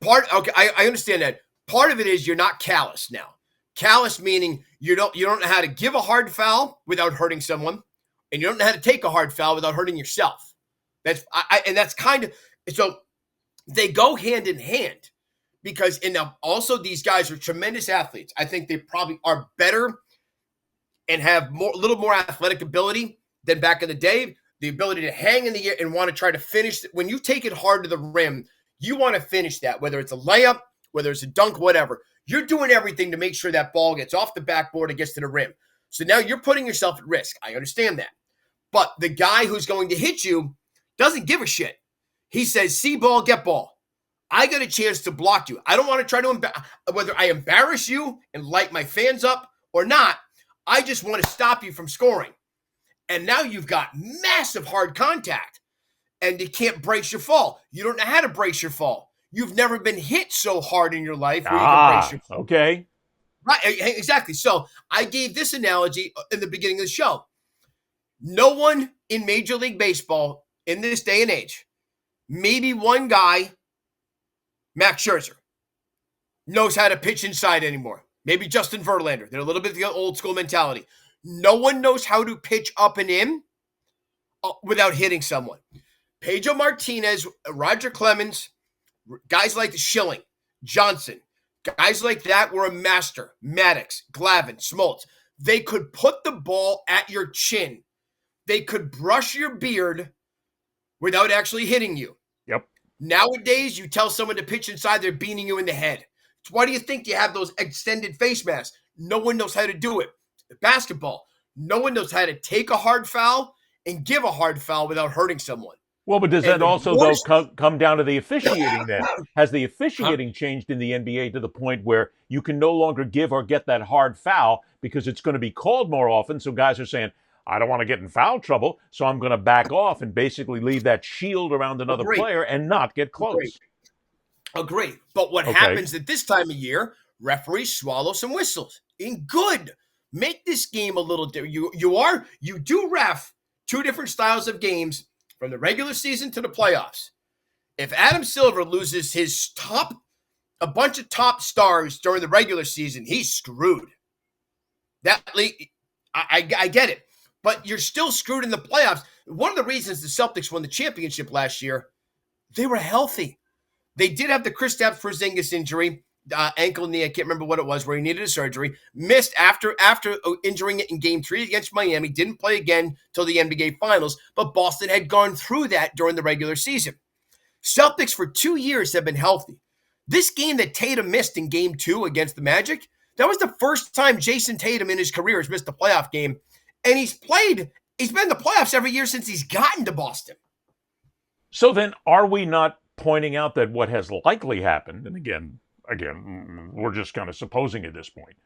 I understand that. Part of it is you're not callous now. Callous meaning you don't know how to give a hard foul without hurting someone, and you don't know how to take a hard foul without hurting yourself. That's kind of so they go hand in hand, because also these guys are tremendous athletes. I think they probably are better and have a little more athletic ability than back in the day. The ability to hang in the air and want to try to finish. When you take it hard to the rim, you want to finish that, whether it's a layup, whether it's a dunk, whatever. You're doing everything to make sure that ball gets off the backboard and gets to the rim. So now you're putting yourself at risk. I understand that. But the guy who's going to hit you doesn't give a shit. He says, see ball, get ball. I got a chance to block you. I don't want to try to whether I embarrass you and light my fans up or not. I just want to stop you from scoring. And now you've got massive hard contact, and you can't brace your fall. You don't know how to brace your fall. You've never been hit so hard in your life where you can brace your fall. Okay. Right, exactly. So I gave this analogy in the beginning of the show. No one in Major League Baseball in this day and age, maybe one guy, Max Scherzer, knows how to pitch inside anymore. Maybe Justin Verlander. They're a little bit of the old school mentality. No one knows how to pitch up and in without hitting someone. Pedro Martinez, Roger Clemens, guys like Schilling, Johnson, guys like that were a master. Maddox, Glavine, Smoltz. They could put the ball at your chin. They could brush your beard without actually hitting you. Yep. Nowadays, you tell someone to pitch inside, they're beating you in the head. Why do you think you have those extended face masks? No one knows how to do it. Basketball, no one knows how to take a hard foul and give a hard foul without hurting someone. Well, but does that also, though, come down to the officiating then? Has the officiating changed in the NBA to the point where you can no longer give or get that hard foul because it's going to be called more often? So guys are saying, I don't want to get in foul trouble, so I'm going to back off and basically leave that shield around another player and not get close. Agree. But what happens at this time of year, referees swallow some whistles. In good. Make this game a little different. You do ref two different styles of games from the regular season to the playoffs. If Adam Silver loses a bunch of top stars during the regular season, he's screwed. I get it. But you're still screwed in the playoffs. One of the reasons the Celtics won the championship last year, they were healthy. They did have the Kristaps Porzingis injury, ankle, knee, I can't remember what it was, where he needed a surgery, missed after injuring it in game 3 against Miami, didn't play again till the NBA Finals, but Boston had gone through that during the regular season. Celtics for 2 years have been healthy. This game that Tatum missed in game 2 against the Magic, that was the first time Jason Tatum in his career has missed a playoff game, and he's been in the playoffs every year since he's gotten to Boston. So then, are we not pointing out that what has likely happened, and again, we're just kind of supposing at this point,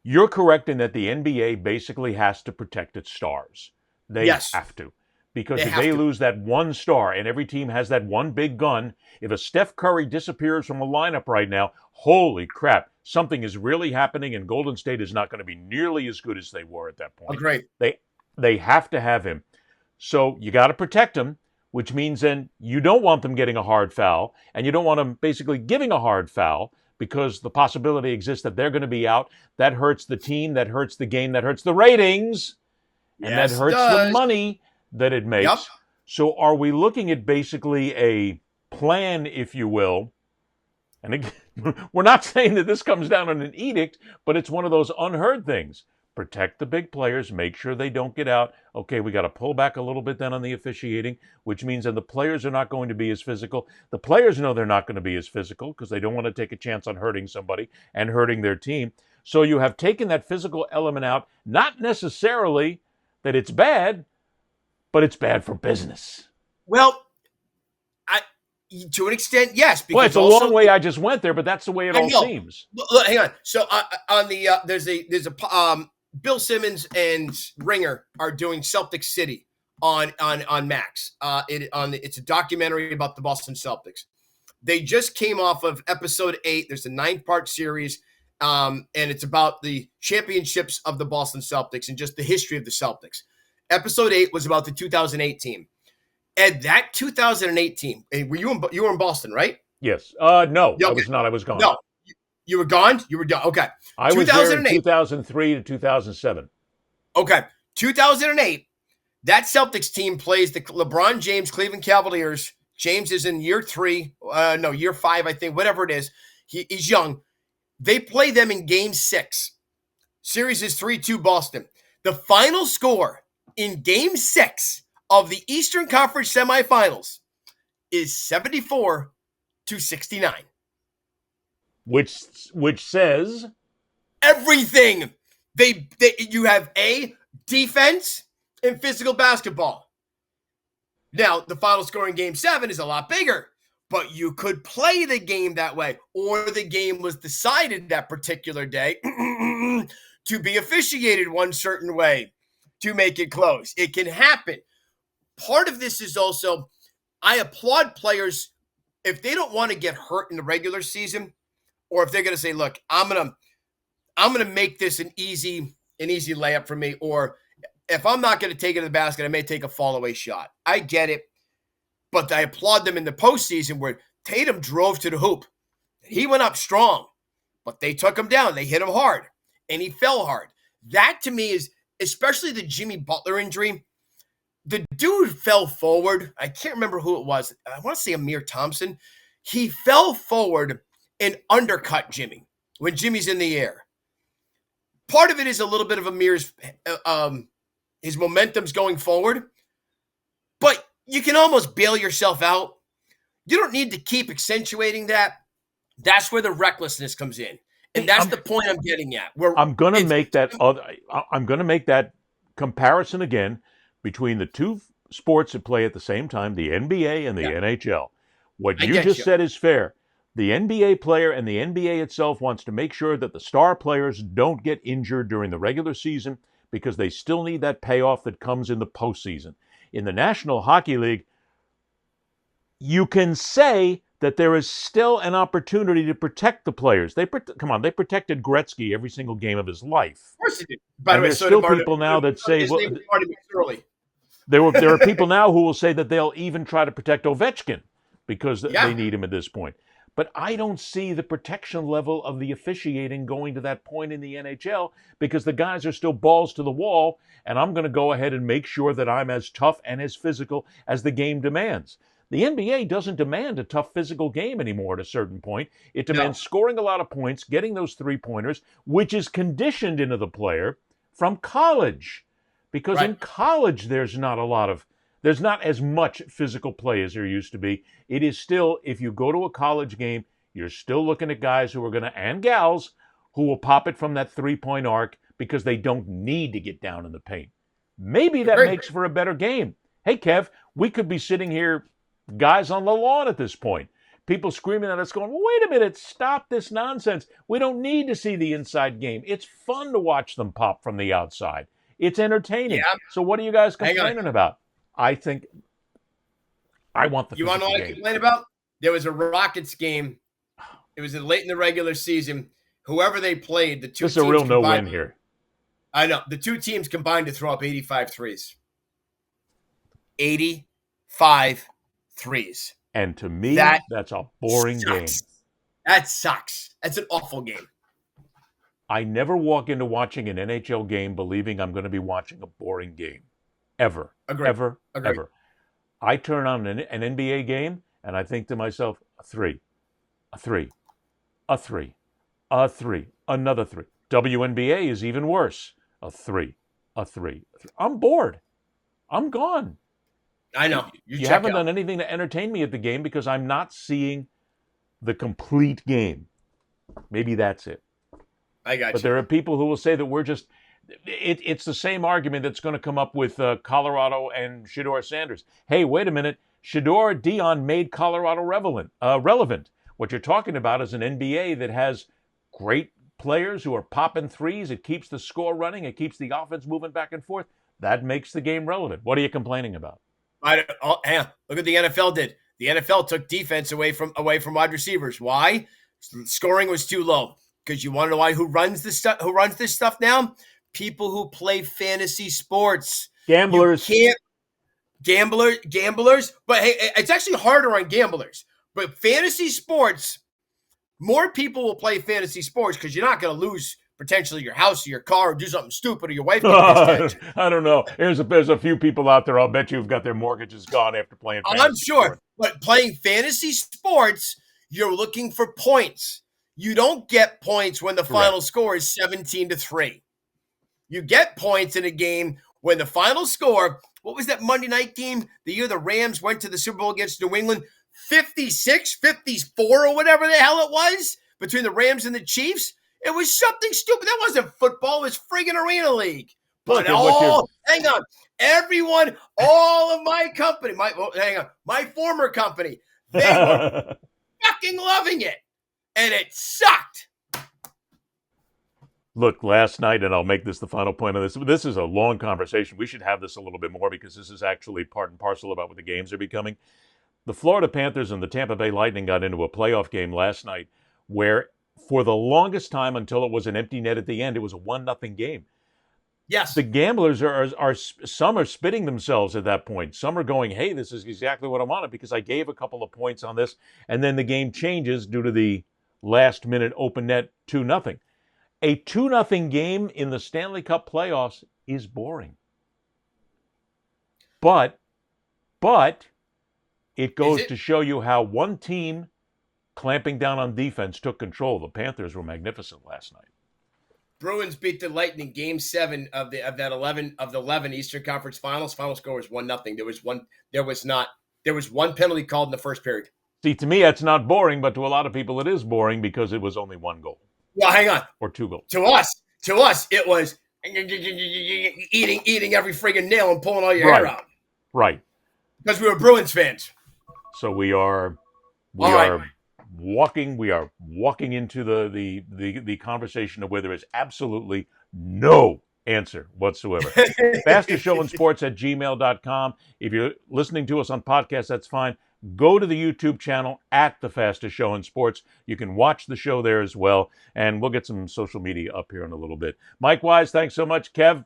you're correct in that the NBA basically has to protect its stars. They have to. Because if they lose that one star, and every team has that one big gun, if a Steph Curry disappears from a lineup right now, holy crap, something is really happening, and Golden State is not going to be nearly as good as they were at that point. Great. They have to have him. So you got to protect him, which means then you don't want them getting a hard foul, and you don't want them basically giving a hard foul, because the possibility exists that they're going to be out. That hurts the team, that hurts the game, that hurts the ratings, and that hurts the money that it makes. Yep. So are we looking at basically a plan, if you will? And again, we're not saying that this comes down on an edict, but it's one of those unheard things. Protect the big players, make sure they don't get out. Okay, we got to pull back a little bit then on the officiating, which means that the players are not going to be as physical. The players know they're not going to be as physical because they don't want to take a chance on hurting somebody and hurting their team. So you have taken that physical element out, not necessarily that it's bad, but it's bad for business. Well, to an extent, yes. Well, it's a long way I just went there, but that's the way it all seems. Look, hang on. So on the there's a Bill Simmons and Ringer are doing Celtic City on Max. It's a documentary about the Boston Celtics. They just came off of episode 8. There's a 9-part series, and it's about the championships of the Boston Celtics and just the history of the Celtics. Episode 8 was about the 2008 team. And that 2008 team, and you were in Boston, right? Yes. No, I was not. I was gone. No, you were gone? You were done. Okay. I was there in 2003 to 2007. Okay. 2008, that Celtics team plays the LeBron James Cleveland Cavaliers. James is in year 5, I think, whatever it is. He's young. They play them in game 6. Series is 3-2 Boston. The final score in game 6 of the Eastern Conference semifinals is 74-69. Which says everything. You have defense and physical basketball. Now, the final score in game 7 is a lot bigger, but you could play the game that way, or the game was decided that particular day to be officiated one certain way to make it close. It can happen. Part of this is also, I applaud players if they don't want to get hurt in the regular season, or if they're going to say, "Look, I'm gonna make this an easy layup for me," or if I'm not going to take it to the basket, I may take a fall away shot. I get it, but I applaud them in the postseason where Tatum drove to the hoop. He went up strong, but they took him down. They hit him hard, and he fell hard. That to me is, especially the Jimmy Butler injury. The dude fell forward. I can't remember who it was. I want to say Amir Thompson. He fell forward and undercut Jimmy when Jimmy's in the air. Part of it is a little bit of Amir's his momentum's going forward, but you can almost bail yourself out. You don't need to keep accentuating that. That's where the recklessness comes in, and that's the point I'm getting at. I'm going to make that comparison again between the two sports that play at the same time, the NBA and the NHL. What you just said is fair. The NBA player and the NBA itself wants to make sure that the star players don't get injured during the regular season because they still need that payoff that comes in the postseason. In the National Hockey League, you can say that there is still an opportunity to protect the players. They protected Gretzky every single game of his life. Of course they did. By the way, there's still people now that say, well, there are people now who will say that they'll even try to protect Ovechkin because they need him at this point. But I don't see the protection level of the officiating going to that point in the NHL because the guys are still balls to the wall, and I'm going to go ahead and make sure that I'm as tough and as physical as the game demands. The NBA doesn't demand a tough physical game anymore at a certain point. It demands scoring a lot of points, getting those three-pointers, which is conditioned into the player from college. Because in college, there's not as much physical play as there used to be. It is still, if you go to a college game, you're still looking at guys who are going to, and gals, who will pop it from that three-point arc because they don't need to get down in the paint. Maybe that makes for a better game. Hey, Kev, we could be sitting here, guys on the lawn at this point. People screaming at us going, well, wait a minute, stop this nonsense. We don't need to see the inside game. It's fun to watch them pop from the outside. It's entertaining. Yeah. So what are you guys complaining about? I think I want the You want to know what I complain about? There was a Rockets game. It was late in the regular season. Whoever they played, the two teams. This is a real no-win here. I know. The two teams combined to throw up 85 threes. 85 threes. And to me, that's a boring game. That sucks. That's an awful game. I never walk into watching an NHL game believing I'm going to be watching a boring game. Ever. Agreed. Ever. I turn on an NBA game and I think to myself, a three, another three. WNBA is even worse. A three. I'm bored. I'm gone. I know. You haven't done anything to entertain me at the game because I'm not seeing the complete game. Maybe that's it. I got you. But there are people who will say that we're just... It's the same argument that's going to come up with Colorado and Shedeur Sanders. Hey, wait a minute. Shedeur Dion made Colorado relevant. What you're talking about is an NBA that has great players who are popping threes. It keeps the score running. It keeps the offense moving back and forth. That makes the game relevant. What are you complaining about? Look what the NFL did. The NFL took defense away from wide receivers. Why? Scoring was too low. Because you want to know why? Who runs this stuff now? People who play fantasy sports. Gamblers. Gamblers. But hey, it's actually harder on gamblers. But fantasy sports, more people will play fantasy sports because you're not going to lose potentially your house or your car or do something stupid or your wife. I don't know. There's a few people out there, I'll bet you, have got their mortgages gone after playing fantasy I'm sure. sports. But playing fantasy sports, you're looking for points. You don't get points when the final score is 17-3. You get points in a game when the final score, what was that Monday night game? The year the Rams went to the Super Bowl against New England, 56, 54 or whatever the hell it was between the Rams and the Chiefs. It was something stupid. That wasn't football. It was friggin' Arena League. But hang on. Everyone, all of my company, my former company, they were fucking loving it. And it sucked. Look, last night, and I'll make this the final point of this. This is a long conversation. We should have this a little bit more because this is actually part and parcel about what the games are becoming. The Florida Panthers and the Tampa Bay Lightning got into a playoff game last night where for the longest time until it was an empty net at the end, it was a 1-0 game. Yes. The gamblers are some are spitting themselves at that point. Some are going, hey, this is exactly what I wanted because I gave a couple of points on this. And then the game changes due to the last-minute open net 2-0. A 2-0 game in the Stanley Cup playoffs is boring. But it goes to show you how one team clamping down on defense took control. The Panthers were magnificent last night. Bruins beat the Lightning Game 7 of the 11 Eastern Conference Finals. Final score was 1-0. There was one penalty called in the first period. See, to me, that's not boring, but to a lot of people, it is boring because it was only one goal. Well, hang on. Or two goals. To us, it was eating every friggin' nail and pulling all your hair out. Right. Because we were Bruins fans. So we are walking into the conversation of where there is absolutely no answer whatsoever. fastestshowinsports@gmail.com. If you're listening to us on podcast, that's fine. Go to the YouTube channel at The Fastest Show in Sports. You can watch the show there as well, and we'll get some social media up here in a little bit. Mike Wise, thanks so much. Kev,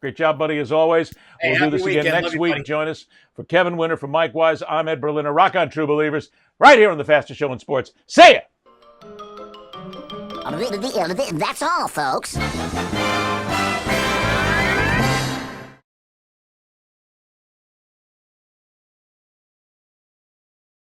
great job, buddy, as always. We'll do this again next week. Buddy. Join us. For Kevin Winter, for Mike Wise, I'm Ed Berliner. Rock on, true believers, right here on The Fastest Show in Sports. Say it! That's all, folks.